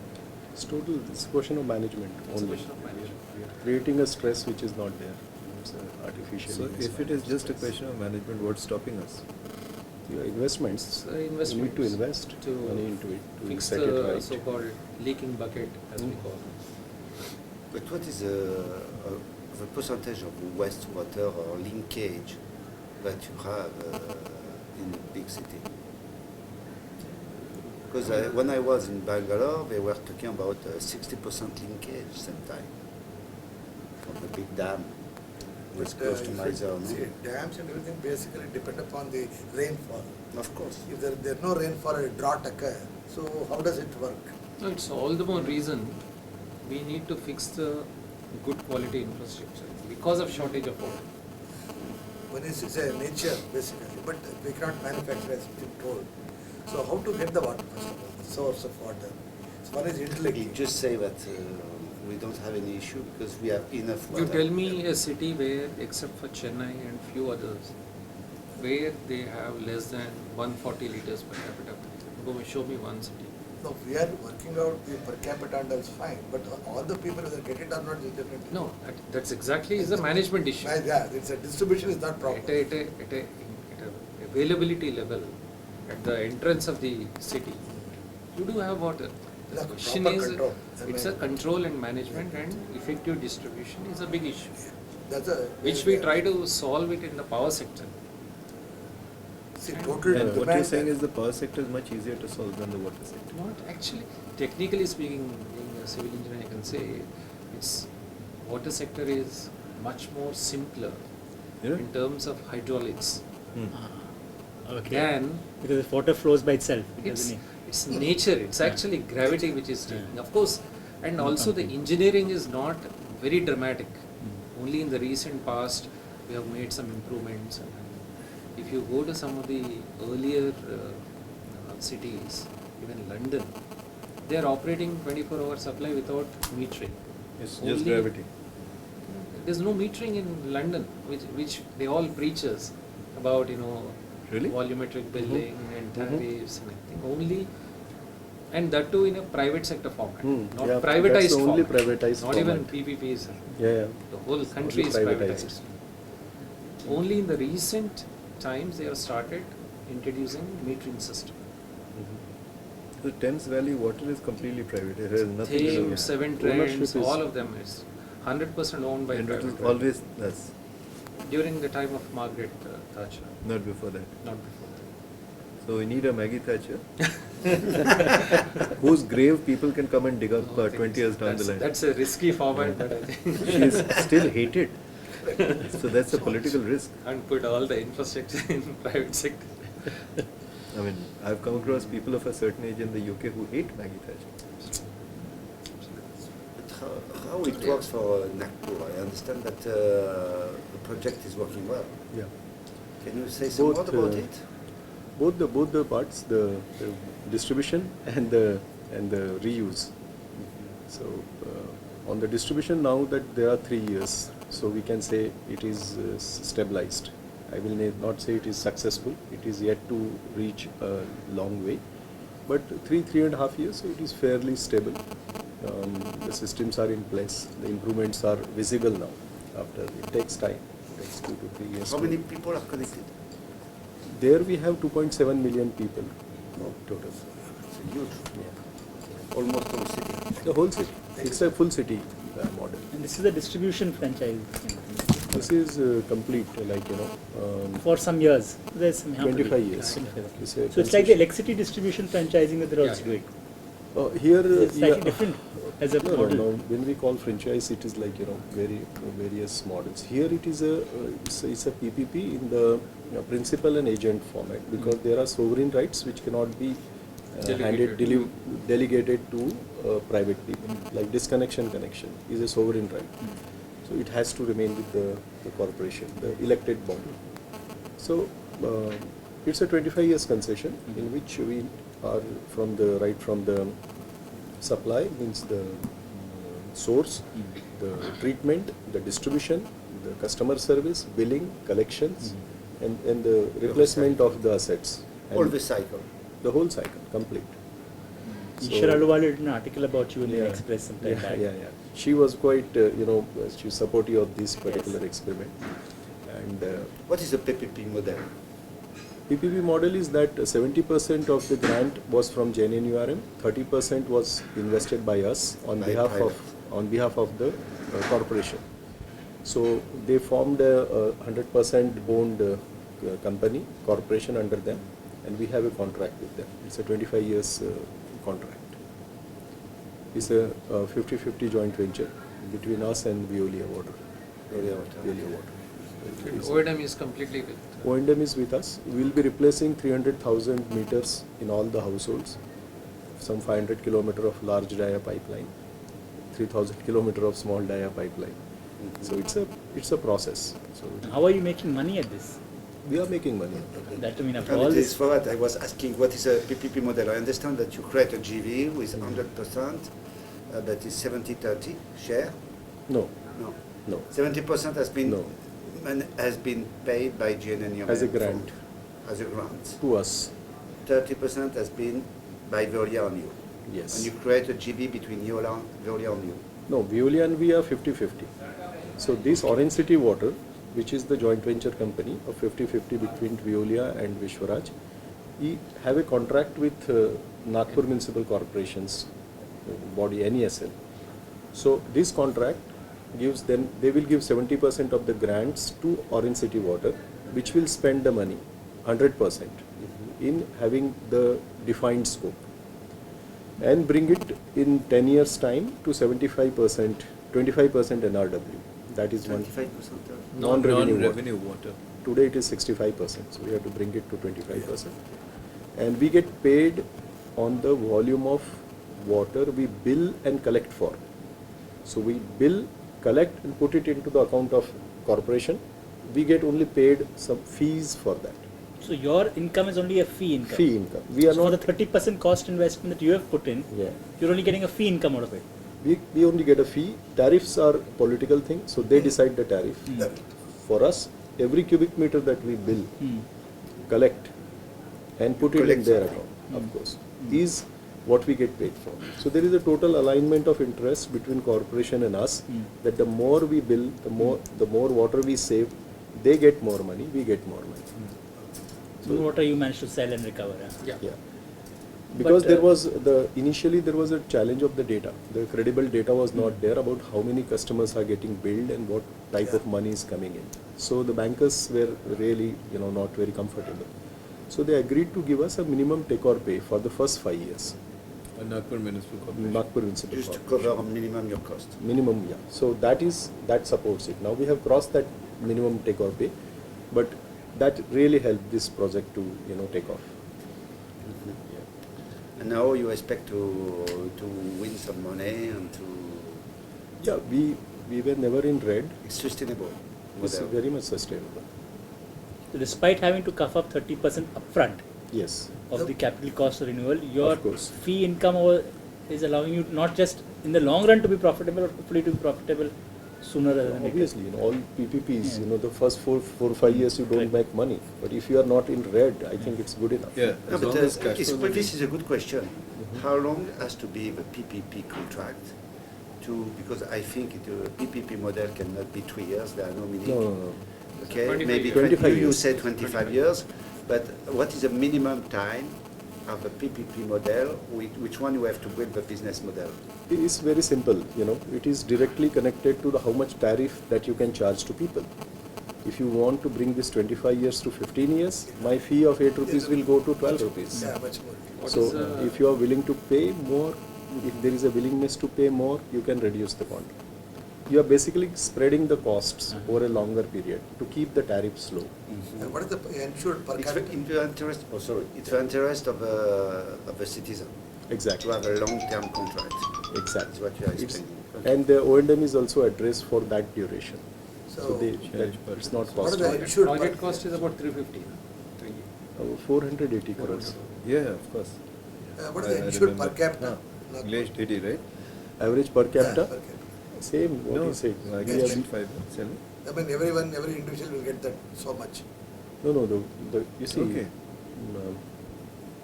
D: It's total, it's a question of management
B: It's a
D: only.
B: question of management.
D: Creating a stress which is not there. It's artificial.
A: So if it is just a question of management, what's stopping us?
D: Your investments,
B: It's
D: you need to
B: investments
D: invest
B: to
D: money into it to
B: fix
D: set it
B: the
D: right.
B: so-called leaking bucket, as we call it.
G: But what is the percentage of wastewater or linkage that you have in a big city? Because when I was in Bangalore, they were talking about 60% linkage same time from the big dam. Was close to my zone.
C: See, dams and everything basically depend upon the rainfall.
G: Of course.
C: If there's no rainfall, a drought occur. So how does it work?
B: No, it's all the more reason we need to fix the good quality infrastructure because of shortage of water.
C: One is it's a nature basically, but we cannot manufacture as been told. So how to get the water first of all, the source of water? So one is
G: You
C: intelligent.
G: just say that we don't have any issue because we have enough water.
B: You tell me a city where, except for Chennai and few others, where they have less than 140 liters per capita. Go show me one city.
C: No, we are working out the per capita and that's fine, but all the people whether get it or not is different.
B: No, that's exactly is a management issue.
C: Yeah, it's a distribution is not proper.
B: At a availability level, at the entrance of the city, you do have water. The
C: Like
B: question
C: proper
B: is,
C: control. I
B: it's a
C: mean-
B: control and management, and effective distribution is a big issue,
C: That's a
B: which we try to solve it in the power sector.
C: See, total
A: And what you're
C: demand-
A: saying is the power sector is much easier to solve than the water sector.
B: Not actually, technically speaking, being a civil engineer, I can say it's water sector is much more simpler
A: Yeah.
B: in terms of hydraulics
E: Okay.
B: than
E: Because if water flows by itself, it
B: it's,
E: doesn't.
B: it's nature, it's actually gravity which is taking. Of course, and also the engineering is not very dramatic. Only in the recent past we have made some improvements. And if you go to some of the earlier cities, even London, they are operating 24-hour supply without metering.
A: It's
B: Only-
A: just gravity.
B: There's no metering in London, which they all preaches about,
A: Really?
B: volumetric billing and tariffs and everything. Only, and that too in a private sector format, not
D: Yeah,
B: privatized
D: that's the only
B: format.
D: privatized
B: Not even
D: format.
B: PPPs.
D: Yeah.
B: The whole country is
D: Only
B: privatized. Only in the recent times they have started introducing metering system.
A: The Thames Valley water is completely private. It has nothing to do
B: Thames,
A: with
B: Seven
D: Ownership
B: Trends,
D: is-
B: all of them is 100% owned by
A: And it
B: private.
A: was always us,
B: During the time of Margaret Thatcher,
A: not before that.
B: not before that.
A: So we need a Maggie Thatcher, whose grave people can come and dig up
B: Oh, I think
A: 20 years down the
B: that's-
A: line.
B: That's a risky format, but I think.
A: She is still hated. So that's a political risk.
B: And put all the infrastructure in private sector.
A: I mean, I've come across people of a certain age in the UK who hate Maggie Thatcher.
G: But how it works for Nagpur? I understand that the project is working well.
D: Yeah.
G: Can you say some more
D: Both,
G: about
D: uh,
G: it?
D: Both the parts, the distribution and the reuse. So on the distribution now that there are 3 years, so we can say it is stabilized. I will not say it is successful. It is yet to reach a long way, but 3.5 years, so it is fairly stable. The systems are in place. The improvements are visible now. After it takes time, it takes 2 to 3 years.
G: How
D: to-
G: many people are connected?
D: There we have 2.7 million people total.
G: It's a huge,
D: Yeah.
G: almost whole city.
D: The whole city. It's a full city model.
E: And this is a distribution franchise
D: This is complete,
E: for some years. There's some
D: 25 years.
E: 25, okay.
D: It's a
E: So it's like the
D: concession.
E: electricity distribution franchising that they're
B: Yeah,
E: also
B: yeah.
E: doing.
D: Here,
E: It's slightly different as a
D: no,
E: model.
D: no. When we call franchise, it is like various models. Here it is it's a PPP in the principal and agent format because there are sovereign rights which cannot be delegated to private people. Like disconnection connection is a sovereign right, so it has to remain with the corporation, the elected body. So It's a 25 years concession in which we are right from the supply, means the source, the treatment, the distribution, the customer service, billing, collections, and the replacement of the assets.
G: All
D: And
G: the cycle.
D: the whole cycle, complete.
E: Ishwar Aluwal did an article about you in the Express some time back.
D: Yeah. She was quite, she was supportive of this particular experiment. And
G: What is the PPP model?
D: PPP model is that 70% of the grant was from JNNURM, 30% was invested by us on
G: By
D: behalf of the corporation. So they formed a 100% owned company, corporation under them, and we have a contract with them. It's a 25 years contract. It's a 50-50 joint venture between us and Veolia Water. Veolia Water.
B: And O&M is completely with.
D: O&M is with us. We will be replacing 300,000 meters in all the households, some 500 kilometer of large dia pipeline, 3,000 kilometer of small dia pipeline. So it's a process. So
E: How are you making money at this?
D: we are making money.
E: That, I mean, after
G: And
E: all
G: it is
E: this,
G: for that I was asking what is a PPP model. I understand that you create a JV with 100%, that is 70-30 share.
D: No,
G: No,
D: no.
G: 70% has been
D: No.
G: has been paid by GNNURM
D: As a grant.
G: As a grant.
D: To us,
G: 30% has been by Veolia on you.
D: yes.
G: And you create a JV between Veolia and you.
D: No, Veolia and we are 50-50. So this Orange City Water, which is the joint venture company of 50-50 between Veolia and Vishwaraj, we have a contract with Nagpur Municipal Corporation's body, NESL. So this contract gives them, they will give 70% of the grants to Orange City Water, which will spend the money, 100%, in having the defined scope, and bring it in 10 years time to 75%, 25% NRW. That is one
G: 25% of
A: Non-revenue water.
D: Today it is 65%, so we have to bring it to 25%. And we get paid on the volume of water we bill and collect for. So we bill, collect and put it into the account of corporation. We get only paid some fees for that.
E: so your income is only a fee income.
D: Fee income. We are
E: So for
D: not,
E: the 30% cost investment that you have put in,
D: yeah.
E: you're only getting a fee income out of it.
D: We only get a fee. Tariffs are political thing, so they decide the tariff. For us, every cubic meter that we bill, collect and put it in
G: Collect
D: their
G: something.
D: account, of course, is what we get paid for. So there is a total alignment of interest between corporation and us, that the more we bill, the more water we save, they get more money, we get more money.
E: So what are you managed to sell and recover?
B: Yeah.
D: Yeah. Because
E: But,
D: there was initially there was a challenge of the data. The credible data was not there about how many customers are getting billed and what type of money is coming in. So the bankers were really, not very comfortable. So they agreed to give us a minimum take or pay for the first 5 years.
A: Nagpur Municipal Corporation.
D: Nagpur Municipal
G: Just to
D: Corporation.
G: cover minimum your cost.
D: Minimum, yeah. So that supports it. Now we have crossed that minimum take or pay, but that really helped this project to take off.
G: And now you expect to win some money and to.
D: Yeah, we were never in red.
G: It's sustainable.
D: It's
G: model.
D: very much sustainable.
E: So despite having to cough up 30% upfront
D: Yes.
E: of the capital cost of renewal, your
D: Of course.
E: fee income is allowing you not just in the long run to be profitable, but hopefully to be profitable sooner rather than later.
D: Obviously, all PPPs,
E: Yeah.
D: the first 4 or 5 years you don't
E: Correct.
D: make money. But if you are not in red, I think it's good enough.
A: Yeah,
G: No,
A: as
G: but
A: long as cash flow
G: but this
A: is-
G: is a good question. How long has to be the PPP contract? Because I think the PPP model cannot be 3 years. There are no meaning.
D: No.
G: Okay,
B: 25
G: maybe
B: years.
D: 25
G: you
D: years.
G: say 25 years, but what is the minimum time of a PPP model? Which one you have to build the business model?
D: It is very simple, It is directly connected to how much tariff that you can charge to people. If you want to bring this 25 years to 15 years, my fee of 8 rupees will go to 12 rupees.
C: Yeah, much more.
B: What
D: So
B: is the-
D: if you are willing to pay more, if there is a willingness to pay more, you can reduce the contract. You are basically spreading the costs over a longer period to keep the tariffs low.
C: And what is the insured per
G: It's
C: capita?
G: in the interest. Oh, sorry. It's the interest of the citizen
D: Exactly.
G: to have a long-term contract.
D: Exactly.
G: That's what you are
D: It's-
G: explaining.
D: And the O&M is also addressed for that duration. So
C: So,
D: it's not
C: what
D: cost.
C: are the insured per
B: project cost is about 350.
D: 480 crores.
A: Yeah, of course.
C: What is the
A: I
C: insured per
A: remember.
C: capita?
A: Huh. English DD, right?
D: Average per capita,
C: Yeah, per capita.
D: same what
A: No,
D: you said.
A: I
D: We
A: guess
D: are-
A: 5, 7.
C: I mean, every individual will get that so much.
D: No, you see,
A: Okay.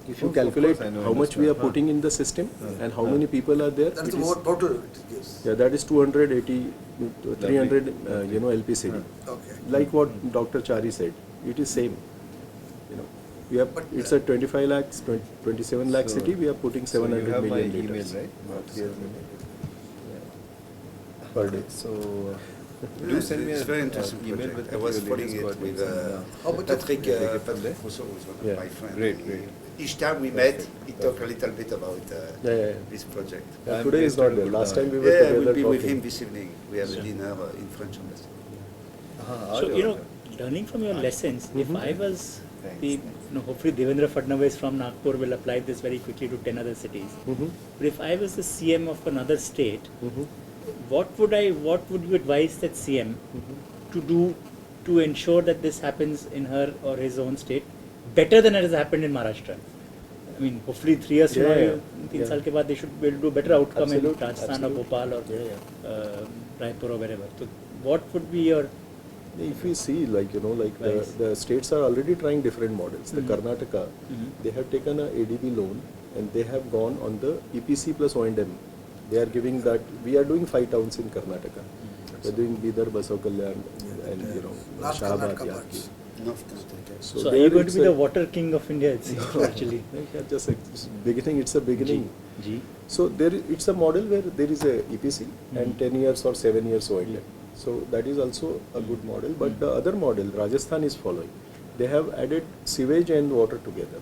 D: if you
A: Of
D: calculate
A: course, I know,
D: how much we are
A: understand.
D: putting in the system and how
A: Huh.
D: many people are there,
C: That's
D: it
C: the
D: is-
C: more total it gives.
D: yeah, that is 280, 300, you know, LPCD.
C: Okay.
D: Like what Dr. Chari said, it is same. You know, we have,
C: But,
D: it's a 25 lakhs, 27 lakh
A: So-
D: city, we are putting
A: So
D: 700
A: you have my
D: million
A: email,
D: liters.
A: right? What he has emailed.
D: Per day.
A: So, do
G: Yes,
A: send me
G: it's
A: a
G: very interesting
A: email
G: project.
A: with
G: I was
A: your
G: following
A: latest
G: it with
A: coordinates and,
C: How much of-
G: Patrick
A: Yeah, take it from there.
G: Rousseau, who's one
D: Yeah.
G: of my friends.
A: Great, great.
G: Each time we met, he talked a little bit about
D: Yeah.
G: this project.
D: Yeah,
A: I'm
D: today is
A: based
D: not
A: in
D: there. Last time we were
G: Yeah, I
D: together
G: will be with
D: talking.
G: him this evening. We have a dinner in French embassy.
E: So, you know, learning from your lessons, if I was
A: Thanks.
E: the, you know, hopefully Devendra Fadnavis from Nagpur will apply this very quickly to 10 other cities.
D: Mhm.
E: But if I was the CM of another state,
D: Mhm.
E: what would you advise that CM to do to ensure that this happens in her or his own state better than it has happened in Maharashtra? I mean, hopefully 3 years from now,
D: Yeah,
E: 3
D: yeah.
E: साल के बाद they should be able to do better outcome in
D: Absolutely,
E: Rajasthan or
D: absolutely.
E: Bhopal or
D: Yeah,
E: Raipur or wherever. So what would be your
D: If we see, like, you know, like
E: Right.
D: the states are already trying different models. The
E: Mhm.
D: Karnataka,
E: Mhm.
D: they have taken a ADB loan and they have gone on the EPC plus O&M. They are giving that, we are doing 5 towns in Karnataka. We're doing Bidar, Basau Kalyan, and, you know,
C: North
D: Shahabad,
C: Karnataka
D: yeah.
C: parts.
G: North Karnataka.
E: So are
D: there
E: you going to
D: it's
E: be
D: a-
E: the water king of India, it seems, actually?
D: Yeah, just a beginning, it's a beginning.
E: G.
D: So it's a model where there is a EPC and 10 years or 7 years O&M. So that is also a good model. But the other model, Rajasthan is following. They have added sewage and water together.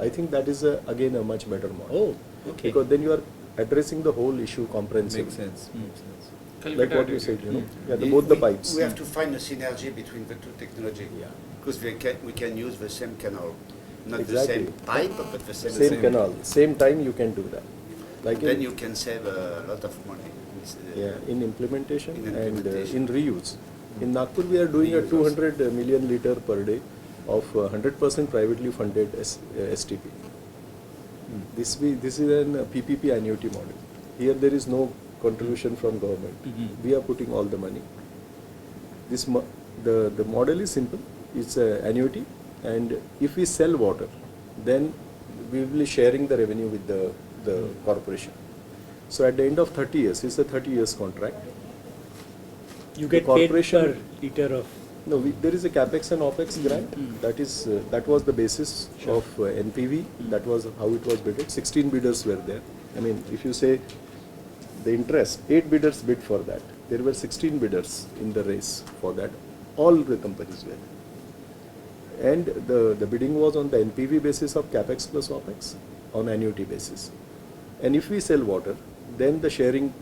D: I think that is again a much better model.
E: Oh, okay.
D: Because then you are addressing the whole issue comprehensively.
A: makes sense. Makes sense.
D: Like what you said, you know, yeah,
G: We-
D: both the
G: we-
D: pipes.
G: We have to find a synergy between the two technologies.
D: Yeah.
G: Because we can use the same canal. Not the
D: Exactly.
G: same pipe, but the same
D: Same canal, same time you can do that. Like
G: Then
D: in,
G: you can save a lot of money. It's,
D: yeah, in implementation,
G: In
D: and
G: implementation.
D: in reuse. In Nagpur, we are doing a
G: Reuse
D: 200 million liter per day of 100% privately funded STP. This is an PPP annuity model. Here there is no contribution from government.
E: Mhm.
D: We are putting all the money. The model is simple. It's an annuity, and if we sell water, then we will be sharing the revenue with the corporation. So at the end of 30 years, it's a 30 years contract.
E: You
D: The
E: get paid per
D: corporation-
E: liter of.
D: No, there is a capex and opex grant. That was the basis
E: Sure.
D: of NPV. That was how it was bid. 16 bidders were there. I mean, if you say the interest, 8 bidders bid for that. There were 16 bidders in the race for that. All the companies were there. And the bidding was on the NPV basis of capex plus opex on annuity basis. And if we sell water, then the sharing,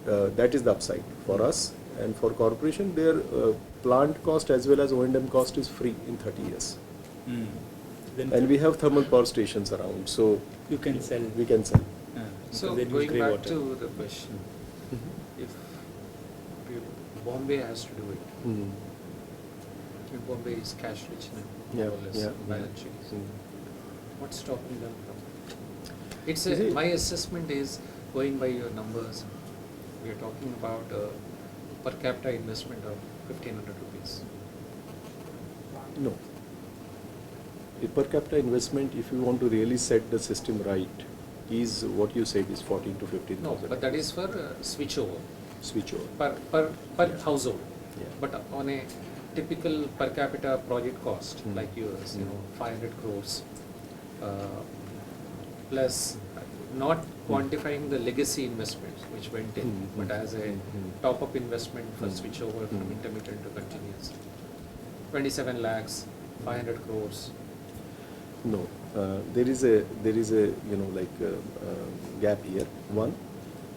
D: that is the upside for us. And for corporation, their plant cost as well as O&M cost is free in 30 years.
E: Then
D: And we have thermal power stations around, so
E: you can sell.
D: we can sell.
B: So
E: they use
B: going
E: grey
B: back
E: water.
B: to the question, if Bombay has to do it,
D: Mm.
B: if Bombay is cash rich now,
D: Yeah,
B: more or less,
D: yeah,
B: balance sheet,
D: Mm.
B: what's stopping them from? It's
D: You see-
B: my assessment is going by your numbers. We are talking about per capita investment of 1,500 rupees.
D: No. A per capita investment, if you want to really set the system right, is what you said is 14 to 15,000.
B: No, but that is for switchover
D: Switch over.
B: per household.
D: Yeah.
B: But on a typical per capita project cost
D: Hmm.
B: like yours, you
D: Hmm.
B: know, 500 crores, plus not quantifying the legacy investments which went in,
D: Hmm.
B: but as a
D: Hmm.
B: top-up investment for
D: Hmm.
B: switchover from
D: Hmm.
B: intermittent to continuous. 27 lakhs, 500 crores.
D: No, there is a you know, like gap here. One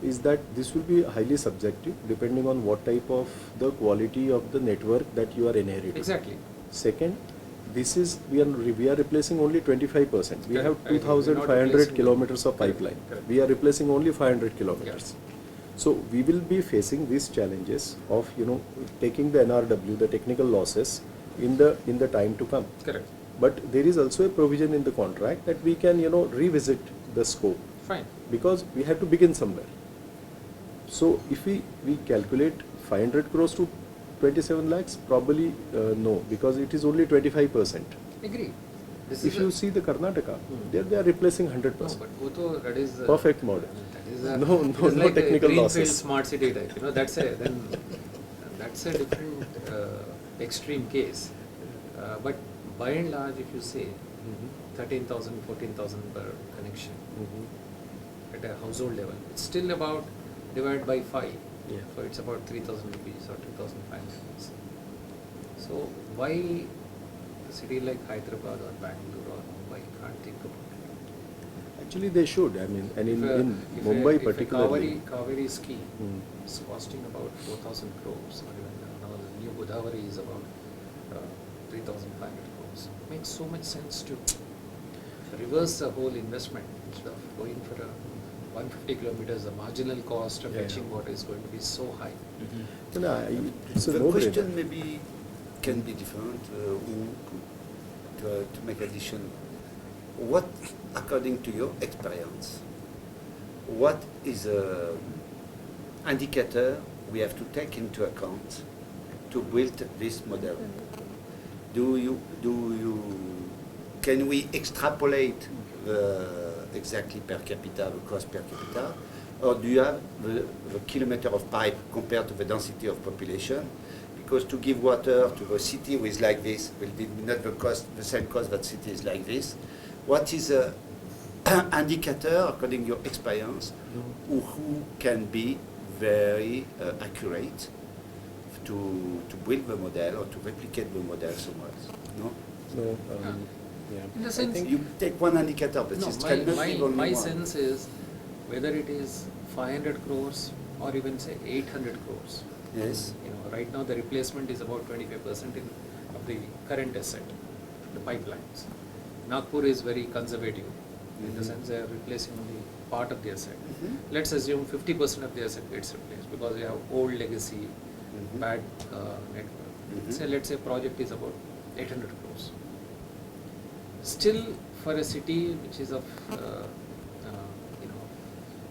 D: is that this will be highly subjective depending on what type of the quality of the network that you are inheriting.
B: Exactly.
D: Second, this is we are replacing only 25%. We have
B: Correct. I agree. We're not
D: 2,500
B: replacing
D: kilometers of
B: Correct.
D: pipeline.
B: Correct.
D: We are replacing only 500 kilometers. So we will be facing these challenges of, you know, taking the NRW, the technical losses, in the time to come.
B: Correct.
D: But there is also a provision in the contract that we can, revisit the scope,
B: Fine.
D: because we have to begin somewhere. So if we calculate 500 crores to 27 lakhs, probably no, because it is only 25%.
B: Agree. This
D: If
B: is
D: you
B: a-
D: see the Karnataka,
B: Hmm.
D: they are replacing
B: No,
D: 100%.
B: but वो तो that is
D: Perfect model.
B: That is a,
D: No-
B: it
D: no-
B: is
D: no
B: like
D: technical
B: a greenfield
D: losses.
B: smart city type. That's a different extreme case. But by and large, if you say 13,000, 14,000 per connection at a household level, it's still about divided by 5.
D: Yeah.
B: So it's about 3,000 rupees or 2,500 rupees. So why a city like Hyderabad or Bangalore or Mumbai can't think about it?
D: Actually, they should. I mean, and in
B: If
D: Mumbai
B: if
D: particularly.
B: a Kaveri scheme
D: Hmm.
B: is costing about 4,000 crores, or even now the new Godavari is about 3,500 crores. Makes so much sense to reverse the whole investment instead of going for a 150 kilometers. The marginal cost of
D: Yeah,
B: fetching
D: yeah.
B: water is going to be so high.
D: It's a
G: The
D: no-brainer.
G: question maybe can be different, to make addition. What, according to your experience, what is a indicator we have to take into account to build this model? Can we extrapolate exactly per capita, the cost per capita, or do you have the kilometer of pipe compared to the density of population? Because to give water to a city who is like this will be not the same cost that city is like this. What is a indicator, according to your experience, who can be very accurate to build the model or to replicate the model somewhere else? No?
D: No,
B: In the
D: yeah.
B: sense,
G: You take one indicator, but
B: no,
G: it cannot be only
B: my
G: one.
B: sense is whether it is 500 crores or even say 800 crores.
G: Yes.
B: Right now the replacement is about 25% of the current asset, the pipelines. Nagpur is very conservative in the sense they are replacing only part of the asset.
G: Mhm.
B: Let's assume 50% of the asset gets replaced because they have old legacy,
G: Mhm.
B: bad network.
G: Mhm.
B: Say let's say project is about 800 crores. Still, for a city which is of,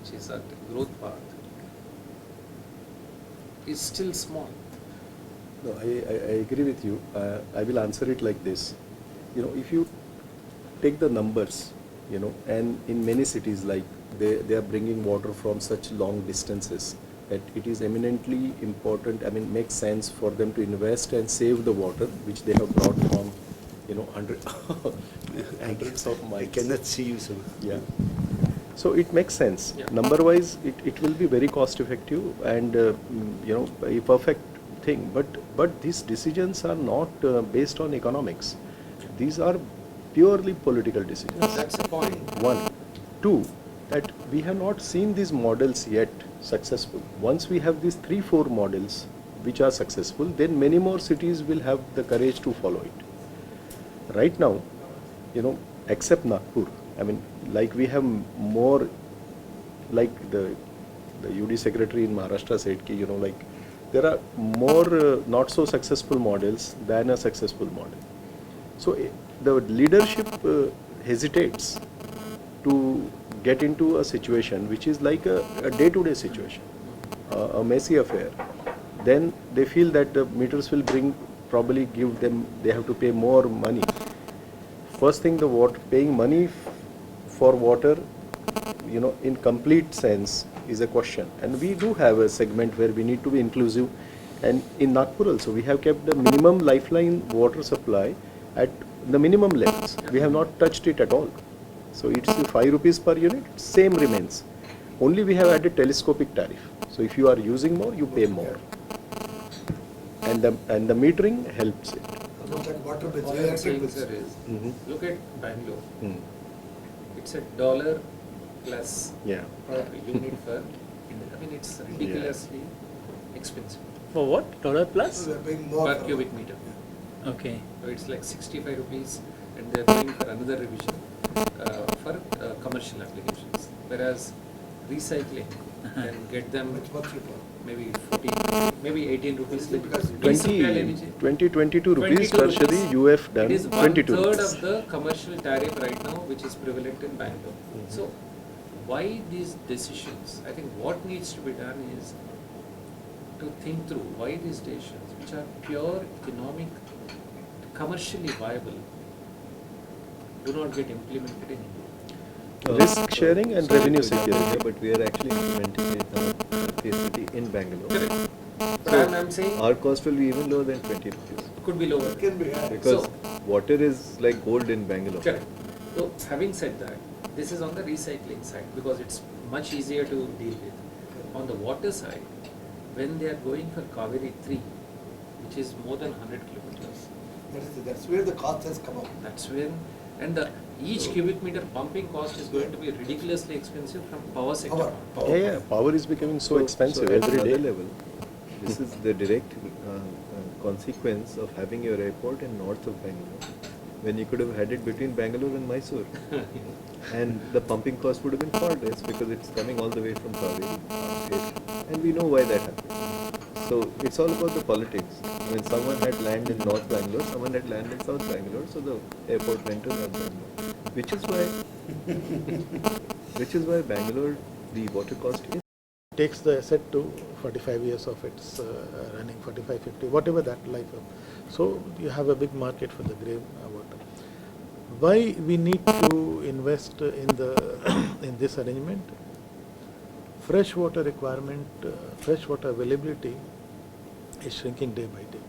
B: which is at growth path, is still small.
D: No, I agree with you. I will answer it like this. If you take the numbers, and in many cities, like they are bringing water from such long distances that it is eminently important, makes sense for them to invest and save the water which they have brought from, hundreds of
G: I
D: miles.
G: cannot see you, so.
D: Yeah. So it makes sense.
B: Yeah.
D: Number-wise, it will be very cost-effective and a perfect thing. But these decisions are not based on economics. These are purely political decisions.
B: That's the point.
D: One. Two, that we have not seen these models yet successful. Once we have these 3-4 models which are successful, then many more cities will have the courage to follow it. Right now, except Nagpur, like we have more, like the UD secretary in Maharashtra said, there are more not so successful models than a successful model. So the leadership hesitates to get into a situation which is like a day-to-day situation, a messy affair. Then they feel that the meters will probably give them, they have to pay more money. First thing, paying money for water, in complete sense is a question. And we do have a segment where we need to be inclusive. And in Nagpur also, we have kept the minimum lifeline water supply at the minimum levels. We have not touched it at all. So it's 5 rupees per unit, same remains. Only we have added telescopic tariff. So if you are using more, you pay more. And the metering helps it.
C: About that water bill,
B: All I'm
C: electric
B: saying,
C: bills.
B: sir, is
D: Mhm.
B: look at Bangalore.
D: Hmm.
B: It's $1 plus
D: Yeah.
B: per unit for, it's ridiculously expensive
E: For what? $1 plus?
C: So we are paying more.
B: per
C: for-
B: cubic meter.
E: Okay.
B: So it's like 65 rupees, and they're going for another revision for commercial applications. Whereas recycling can get them
C: Much more cheaper.
B: maybe 14, maybe 18 rupees.
C: Because
B: DCPL लेनी चाहिए.
D: 22 rupees
B: 22
D: tertiary,
B: rupees.
D: you have done
B: It is
D: 22
B: 1/3
D: rupees.
B: of the commercial tariff right now, which is prevalent in Bangalore. So, why these decisions? I think what needs to be done is to think through why these decisions, which are pure economic, commercially viable, do not get implemented in India.
D: Risk sharing and revenue security.
A: But we are actually implementing it now facility in Bangalore.
B: Correct. But
A: So
B: I'm saying
A: our cost will be even lower than 20 rupees.
B: could be lower.
C: It can be, yeah.
A: Because
B: So-
A: water is like gold in Bangalore.
B: Correct. So having said that, this is on the recycling side because it's much easier to deal with. On the water side, when they are going for Kaveri 3, which is more than 100 kilometers,
C: That's where the cost has come up.
B: that's when, and the each cubic meter pumping cost is going to be ridiculously expensive from power sector.
C: Power.
D: Yeah, power is becoming so expensive
A: at
D: every
A: another
D: day.
A: level, this is the direct consequence of having your airport in north of Bangalore, when you could have had it between Bangalore and Mysore. And the pumping cost would have been far less because it's coming all the way from Kaveri. And we know why that happened. So it's all about the politics. When someone had land in North Bangalore, someone had land in South Bangalore, so the airport went to North Bangalore. Which is why Bangalore, the water cost is.
F: Takes the asset to 45 years of its running, 45, 50, whatever that life of. So you have a big market for the grey water. Why we need to invest in the in this arrangement? Fresh water requirement, fresh water availability is shrinking day by day.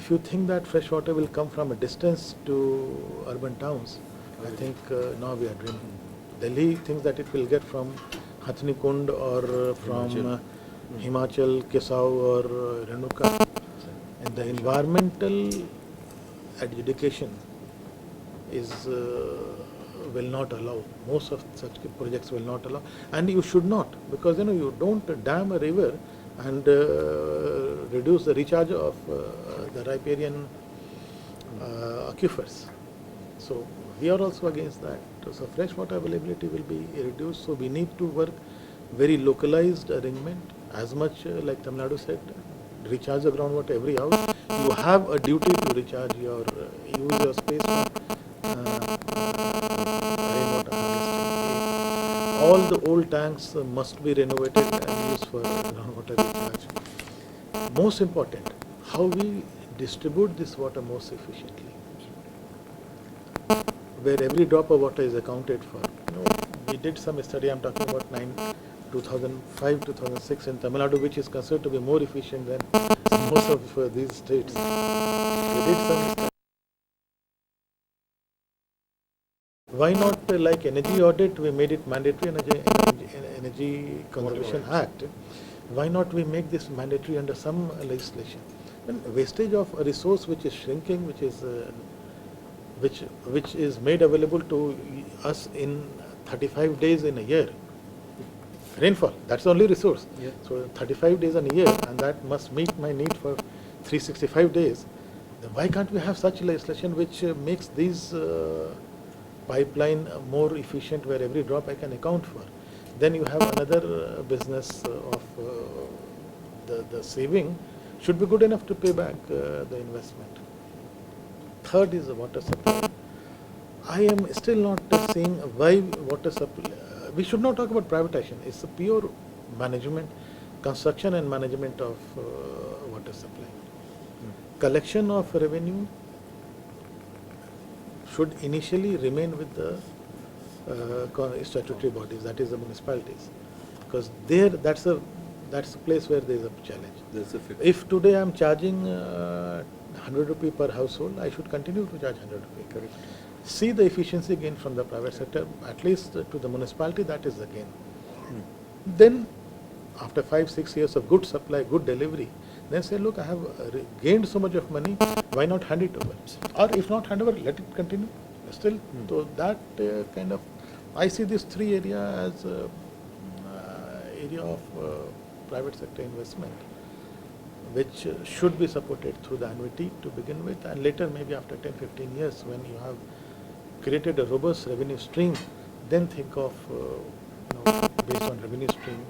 F: If you think that fresh water will come from a distance to urban towns, I think now we are dreaming. Delhi thinks that it will get from Hathni Kund or from Himachal, Kisau or Renuka. And the environmental adjudication is will not allow. Most of such projects will not allow, and you should not, because you don't dam a river and reduce the recharge of the riparian aquifers. So we are also against that. So fresh water availability will be reduced. So we need to work very localized arrangement, as much like Tamil Nadu said, recharge the groundwater every house. You have a duty to recharge your use your space for rainwater harvesting. All the old tanks must be renovated and used for groundwater recharge. Most important, how we distribute this water most efficiently, where every drop of water is accounted for. We did some study, I'm talking about 2005, 2006 in Tamil Nadu, which is considered to be more efficient than most of these states. We did some study. Why not like energy audit, we made it mandatory, Energy Conservation Act. Why not we make this mandatory under some legislation? And wastage of a resource which is shrinking, which is made available to us in 35 days in a year. Rainfall, that's the only resource.
A: Yeah.
F: So 35 days in a year, and that must meet my need for 365 days. Then why can't we have such legislation which makes these pipeline more efficient, where every drop I can account for? Then you have another business of the saving should be good enough to pay back the investment. Third is the water supply. I am still not seeing why water supply. We should not talk about privatization. It's a pure management, construction and management of water supply. Collection of revenue should initially remain with the statutory bodies, that is the municipalities, because there that's a place where there is a challenge.
A: That's a fix.
F: If today I am charging 100 rupee per household, I should continue to charge 100 rupee.
A: Correct.
F: See the efficiency gain from the private sector, at least to the municipality, that is the gain. Then, after 5-6 years of good supply, good delivery, then say, look, I have gained so much of money, why not hand it over? Or if not hand over, let it continue. Still, so that kind of, I see these three areas as area of private sector investment, which should be supported through the annuity to begin with, and later maybe after 10-15 years when you have created a robust revenue stream, then think of based on revenue stream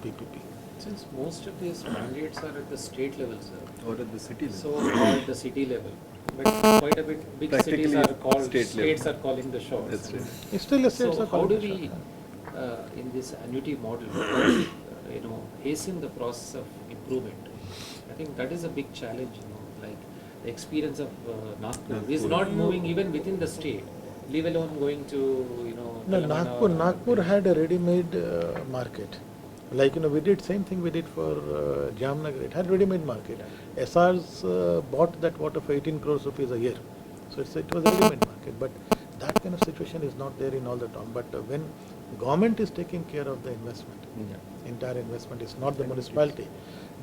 F: PPP.
B: Since most of these mandates are at the state level, sir,
A: Or at the city level.
B: so or at the city level, but quite a bit big cities
A: Practically
B: are called
A: state level.
B: states are calling the shots.
A: That's right.
F: It's still a
B: So
F: states are
B: how do
F: calling the
B: we,
F: shot.
B: in this annuity model, how do we, hasten the process of improvement? I think that is a big challenge, like the experience of Nagpur is
A: Nagpur.
B: not moving even within the state, leave alone going to,
F: No,
B: Telangana or
F: Nagpur had a ready-made market. Like, we did same thing we did for Jamnagar. It had ready-made market. SRs bought that water for 18 crores rupees a year. So it was a ready-made market. But that kind of situation is not there in all the town. But when government is taking care of the investment, entire investment is not the municipality,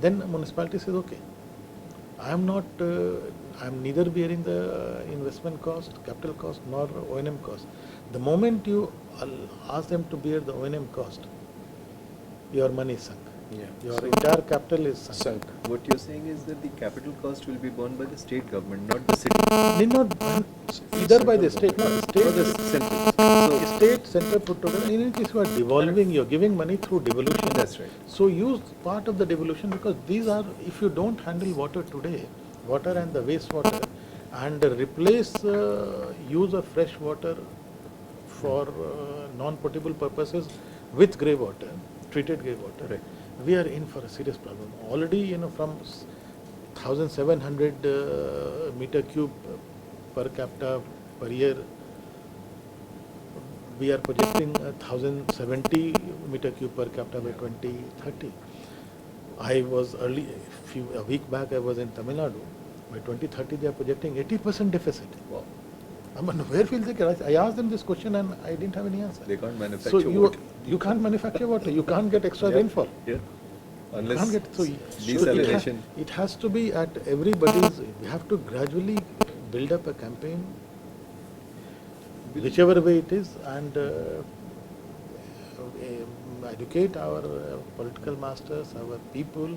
F: then the municipality says, okay, I am neither bearing the investment cost, capital cost, nor O&M cost. The moment you ask them to bear the O&M cost, your money is sunk.
D: Yeah.
F: Your
A: So-
F: entire capital is sunk.
D: Sunk.
A: What you're saying is that the capital cost will be borne by the state government, not the city.
F: Need not either by the state, no,
A: Or the
F: state,
A: central. So,
F: state, center put together. In any case, you are devolving, you're giving money through devolution.
A: That's right.
F: So use part of the devolution, because these are, if you don't handle water today, water and the wastewater, and replace use of fresh water for non-potable purposes with grey water, treated grey water,
A: Right.
F: we are in for a serious problem. Already, from 1,700 meter cube per capita per year, we are projecting 1,070 meter cube per capita by 2030. I was a week back I was in Tamil Nadu. By 2030 they are projecting 80% deficit.
A: wow,
F: I mean, where will they get? I asked them this question and I didn't have any answer.
A: they can't
F: So
A: manufacture
F: you
A: water.
F: you can't manufacture water. You can't get extra
A: Yeah.
F: rainfall.
A: Yeah.
F: You
A: Unless
F: can't get, so
A: desalination.
F: it has to be at everybody's. We have to gradually build up a campaign, whichever way it is, and educate our political masters, our people,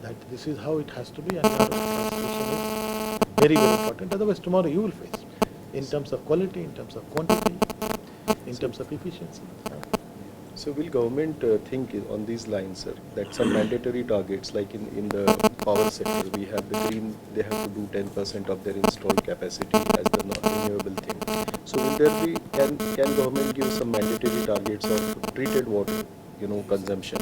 F: that this is how it has to be, and our translation is very, very important. Otherwise, tomorrow you will face, in terms of quality, in terms of quantity, in terms of efficiency.
D: So will government think on these lines, sir, that some mandatory targets, like in the power sector, we have the green, they have to do 10% of their installed capacity as the renewable thing. So will there be, can government give some mandatory targets of treated water, consumption?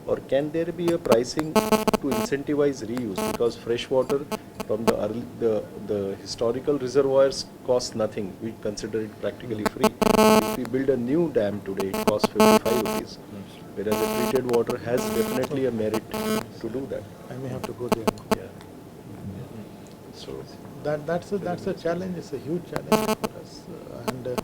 D: Or can there be a pricing to incentivize reuse? Because fresh water from the historical reservoirs costs nothing. We consider it practically free. If we build a new dam today, it costs 55 rupees. Whereas the treated water has definitely a merit to do that.
F: I may have to go there now.
D: Yeah.
F: So that's a challenge. It's a huge challenge for us, and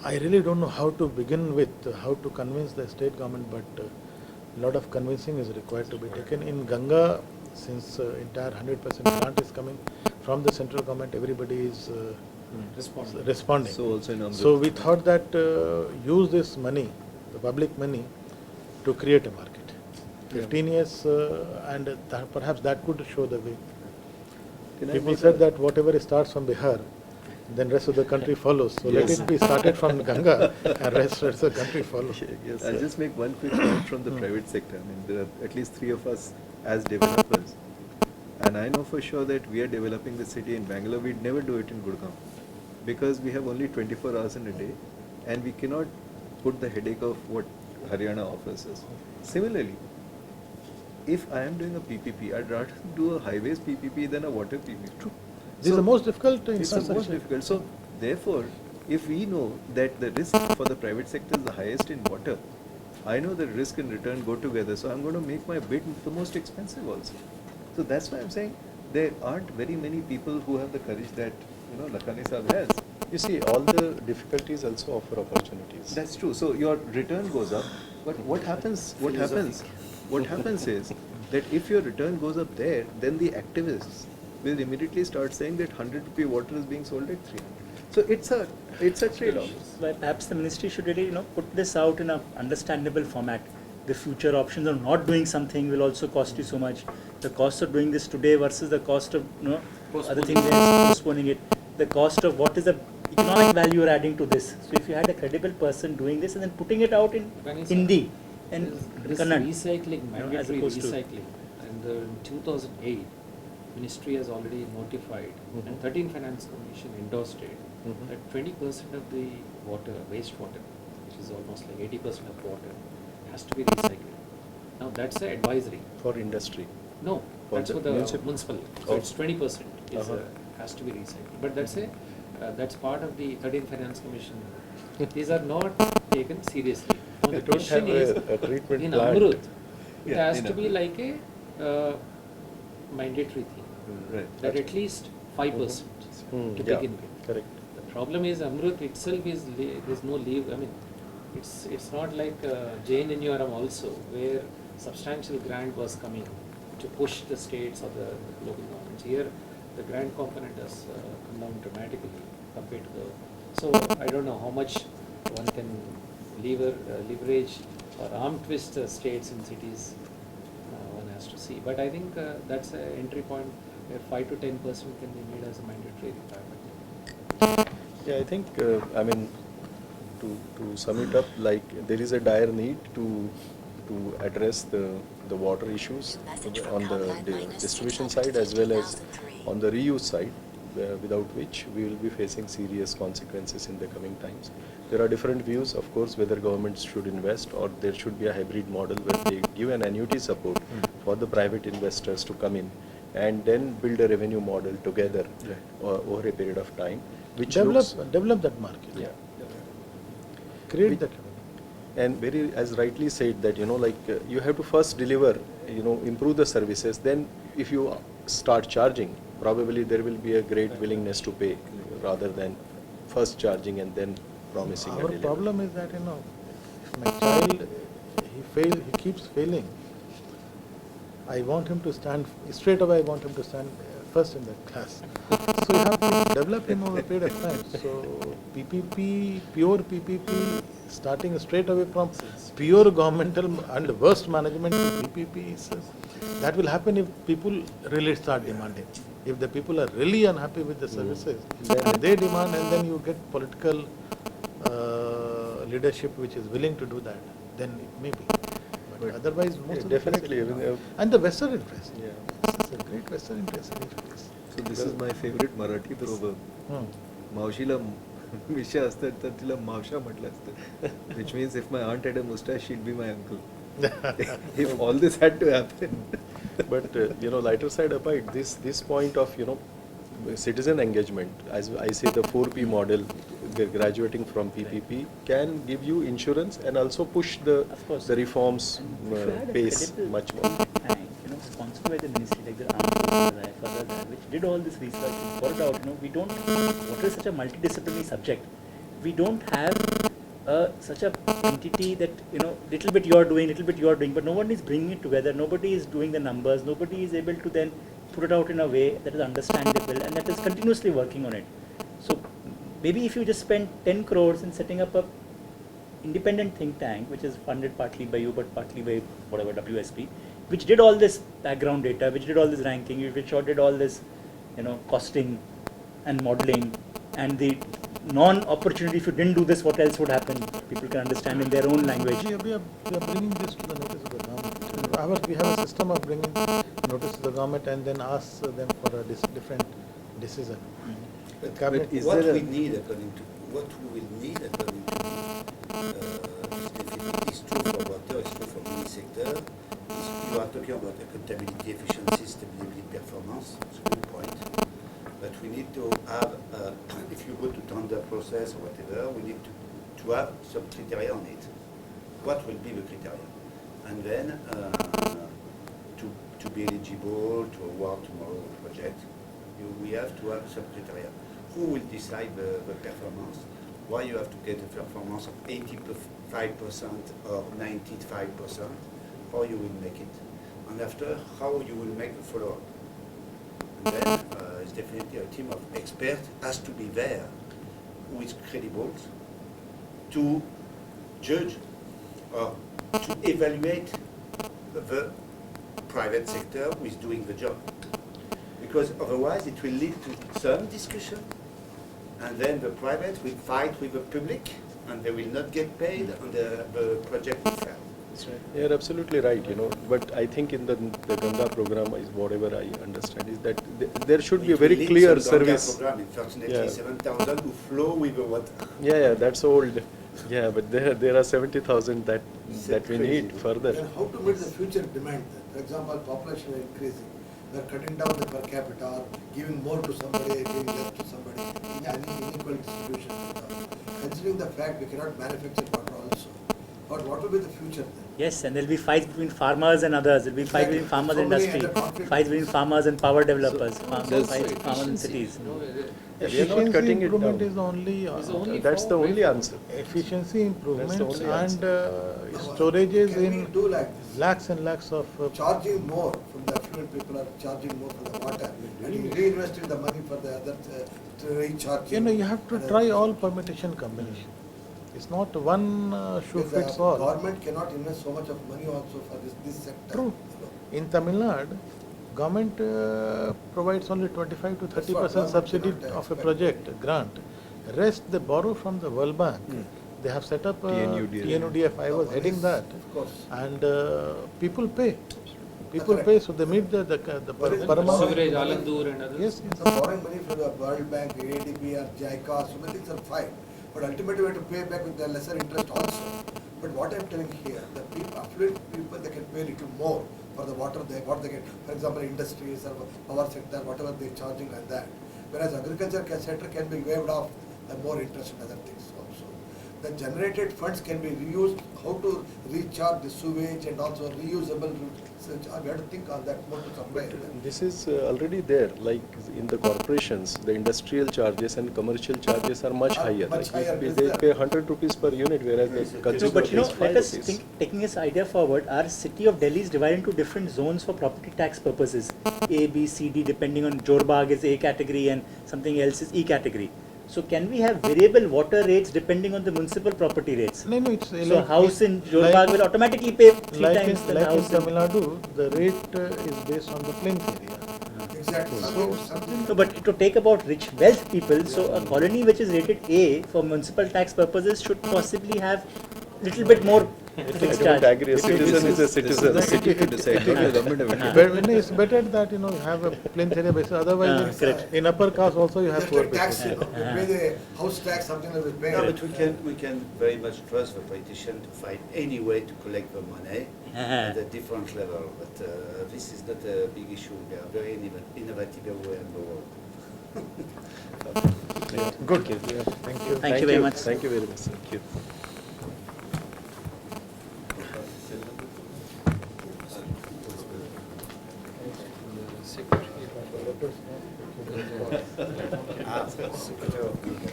F: I really don't know how to begin with, how to convince the state government. But a lot of convincing is required to be taken. In Ganga, since entire 100% grant is coming from the central government, everybody is responding.
A: So also in Amrit.
F: So we thought that use this money, the public money, to create a market. 15 years, and perhaps that could show the way.
A: Can I
F: People
A: make
F: said
A: a-
F: that whatever starts from Bihar, then rest of the country follows. So let
A: Yes.
F: it be started from Ganga, and rest of the country follows.
A: Yes, I'll just make one quick point from the private sector. I mean, there are at least 3 of us as developers. And I know for sure that we are developing the city in Bangalore. We'd never do it in Gurgaon. Because we have only 24 hours in a day. And we cannot put the headache of what Haryana offers us. Similarly, if I am doing a PPP, I'd rather do a highways PPP than a water PPP. True.
F: This is the most difficult
A: It's the most
F: infrastructure.
A: difficult. So, therefore, if we know that the risk for the private sector is the highest in water, I know the risk and return go together. So, I'm going to make my bid the most expensive also. So, that's why I'm saying there aren't very many people who have the courage that, Lakhani Saab has.
D: You see, all the difficulties also offer opportunities.
A: That's true. So, your return goes up. But what happens? What happens is that if your return goes up there, then the activists will immediately start saying that 100 rupee water is being sold at 300. So it's a trade-off.
E: Why perhaps the ministry should really, put this out in an understandable format. The future options of not doing something will also cost you so much. The cost of doing this today versus the cost of, other things, postponing it. The cost of what is the economic value you're adding to this. So if you had a credible person doing this and then putting it out in
B: Ganesh,
E: Hindi, in
B: This
E: Kannada,
B: recycling,
E: you know, as
B: mandatory
E: opposed to-
B: recycling, and in 2008, Ministry has already notified, and 13 Finance Commission endorsed it,
D: Mhm.
B: that 20% of the water, wastewater, which is almost like 80% of water, has to be recycled. Now that's an advisory.
D: For industry.
B: No,
D: For
B: that's
D: the
B: for the
D: municipal?
B: municipal. So
D: Oh.
B: it's 20% is
D: Uh-huh.
B: has to be recycled. But that's part of the 13th Finance Commission. These are not taken seriously. Now
D: They
B: the
D: don't
B: question
D: have
B: is,
D: a treatment
B: in
D: plant.
B: Amrut, it
A: Yeah,
B: has
A: in
B: to be
A: Amrut.
B: like a mandatory thing.
A: Right.
B: That at least 5%
D: Hmm,
B: to
D: yeah,
B: begin with.
D: correct.
B: The problem is Amrut itself is there's no leave. I mean, it's not like JNNURM also, where substantial grant was coming to push the states or the local governments. Here, the grant component has come down dramatically compared to the. So I don't know how much one can leverage or arm twist states and cities. One has to see, but I think that's an entry point where 5 to 10% can be made as a mandatory requirement.
D: Yeah, I think, I mean, to sum it up, like there is a dire need to address the water issues on the distribution side as well as on the reuse side, without which we will be facing serious consequences in the coming times. There are different views, of course, whether governments should invest or there should be a hybrid model where they give an annuity support for the private investors to come in and then build a revenue model together over a period of time, which looks,
F: develop that market.
D: yeah.
F: Create
D: Which-
F: that revenue.
D: And very, as rightly said, that, you know, like you have to first deliver, you know, improve the services. Then if you start charging, probably there will be a great willingness to pay rather than first charging and then promising a
F: Our
D: delivery.
F: problem is that, if my child, he keeps failing, I want him to stand, straight away I want him to stand first in the class. So you have to develop him over a period of time. So PPP, pure PPP, starting straight away from pure governmental and worst management to PPP, that will happen if people really start demanding. If the people are really unhappy with the services, and they demand, and then you get political leadership which is willing to do that, then it may be. But otherwise, most of the
D: Definitely,
F: places
D: I mean,
F: do not. And the vested interest.
D: Yeah.
F: This is a great vested interest in each place.
A: So this is my favorite Marathi proverb.
F: Hmm.
A: मावशीला मिशा असतात तर तिला मावशा म्हटलं असतं. Which means if my aunt had a mustache, she'd be my uncle. If all this had to happen.
D: But you know, lighter side apart, this point of, you know, citizen engagement, as I say, the 4P model, graduating from PPP, can give you insurance and also push
E: Of course.
D: the reforms
E: If you had a
D: pace
E: credible
D: much more.
E: bank, sponsored by the ministry, like the armed which did all this research and brought it out, water is such a multidisciplinary subject. We don't have such a entity that, little bit you're doing, but no one is bringing it together, nobody is doing the numbers, nobody is able to then put it out in a way that is understandable and that is continuously working on it. So maybe if you just spend 10 crores in setting up a independent think tank, which is funded partly by you but partly by whatever WSP, which did all this background data, which did all this ranking, which did all this, costing and modeling, and the non-opportunity, if you didn't do this, what else would happen? People can understand in their own language.
F: We are bringing this to the notice of the government. We have a system of bringing notice to the government and then ask them for a different decision. The cabinet-
A: But is
G: What
A: there
G: we
A: a-
G: need according to, what we will need according to is true for water, is true for many sectors. You are talking about accountability, efficiency, stability, performance, it's a good point. But we need to have, if you go to tender process or whatever, we need to have some criteria on it. What will be the criteria? And then to be eligible to award tomorrow a project, we have to have some criteria. Who will decide the performance? Why you have to get a performance of 85% or 95%? How you will make it? And after, how you will make the follow-up? And then it's definitely a team of experts has to be there, who is credible, to judge or to evaluate the private sector who is doing the job. Because otherwise it will lead to some discussion, and then the private will fight with the public, and they will not get paid, and the project will fail.
D: You're absolutely right, but I think in the Ganga program is whatever I understand is that there should be a very
G: It will
D: clear
G: lead some Ganga
D: service.
G: program, unfortunately,
D: Yeah.
G: 7,000 who flow with the water.
D: Yeah, that's old. Yeah, but there are 70,000 that we
G: Crazy.
D: need further.
C: Then how to meet the future demand then? For example, population is increasing. We are cutting down the per capita or giving more to somebody, giving less to somebody. Unequal distribution. Considering the fact we cannot manufacture water also. But what will be the future then?
E: Yes, and there'll be fights between farmers and others. There'll be fights
C: Exactly.
E: between farmers
C: So
E: and
C: many
E: industry,
C: other conflicts.
E: fights between farmers and power developers, fights
A: there's-
E: between farmers and
B: Efficiency,
E: cities.
D: Yeah, we are not
F: Efficiency
D: cutting it
F: improvement
D: down.
F: is the only,
B: Is the only
D: That's the
B: way
D: only
B: forward.
D: answer.
F: efficiency improvements
D: only
F: and
C: Now,
F: storages
C: can
F: in
C: we do like this?
F: lakhs and lakhs of
C: Charging more from the affluent people are charging more for the water and you reinvesting the money for the other to recharging.
F: you have to try all permutation combination. It's not one shoe
C: Because the
F: fits all.
C: Government cannot invest so much of money also for this sector.
F: True. In Tamil Nadu, government provides only 25 to
C: That's
F: 30%
C: what
F: subsidy
C: government cannot
F: of a
C: expect.
F: project, grant. Rest they borrow from the World Bank. They have set up
A: TNUDF.
F: TNUDF. I was heading that.
C: Of course.
F: And people pay. People
C: correct.
F: pay, so they meet the
C: What is-
F: paramount.
B: Sewerage, Alandur and others.
F: Yes,
C: So borrowing money from the World Bank, ADB or JICA, so many things are fine. But ultimately we have to pay back with the lesser interest also. But what I'm telling here, the people, affluent people, they can pay a little more for the water what they get. For example, industries or power sector, whatever they're charging like that. Whereas agriculture sector can be waived off the more interest and other things also. The generated funds can be reused, how to recharge the sewage and also reusable, so we have to think on that more to supply.
D: This is already there, like in the corporations, the industrial charges and commercial charges are much
C: Are
D: higher.
C: much
D: Like
C: higher,
D: they
C: is
D: they
C: there?
D: pay 100 rupees per unit, whereas the
E: No,
D: consumer
E: but
D: pays 5
E: let us
D: rupees.
E: think, taking this idea forward, our city of Delhi is divided into different zones for property tax purposes. A, B, C, D, depending on Jorbagh is A category and something else is E category. So can we have variable water rates depending on the municipal property rates?
F: No, it's
E: So a
F: like-
E: house in Jorbagh
F: like-
E: will automatically pay 3
F: like
E: times
F: in,
E: the
F: like in
E: house in...
F: Tamil Nadu, the rate is based on the plinth area.
C: Exactly. Something-
E: No, but to take about rich wealth people, so a colony which is rated A for municipal tax purposes should possibly have little bit more
D: I
E: fixed
D: don't
E: charge.
D: agree, a citizen is a
A: This is
D: citizen.
A: the city to decide, not the government of India.
F: But when it's better that you have a plinth area basis. Otherwise,
E: correct.
F: in upper caste also you have
C: Just
F: poor
C: like tax,
F: people.
C: you pay the house tax, something like we pay.
G: No, but we can very much trust the politician to find any way to collect the money at a different level. But this is not a big issue. We are very innovative everywhere in the world.
D: Good.
F: Thank you.
E: Thank you very much.
D: Thank you very much. Thank you.
G: Ah, Secretary of Google.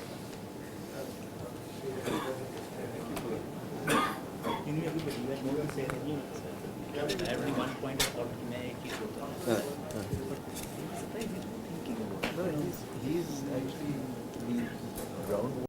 E: One point of thought may
A: No, he's actually ground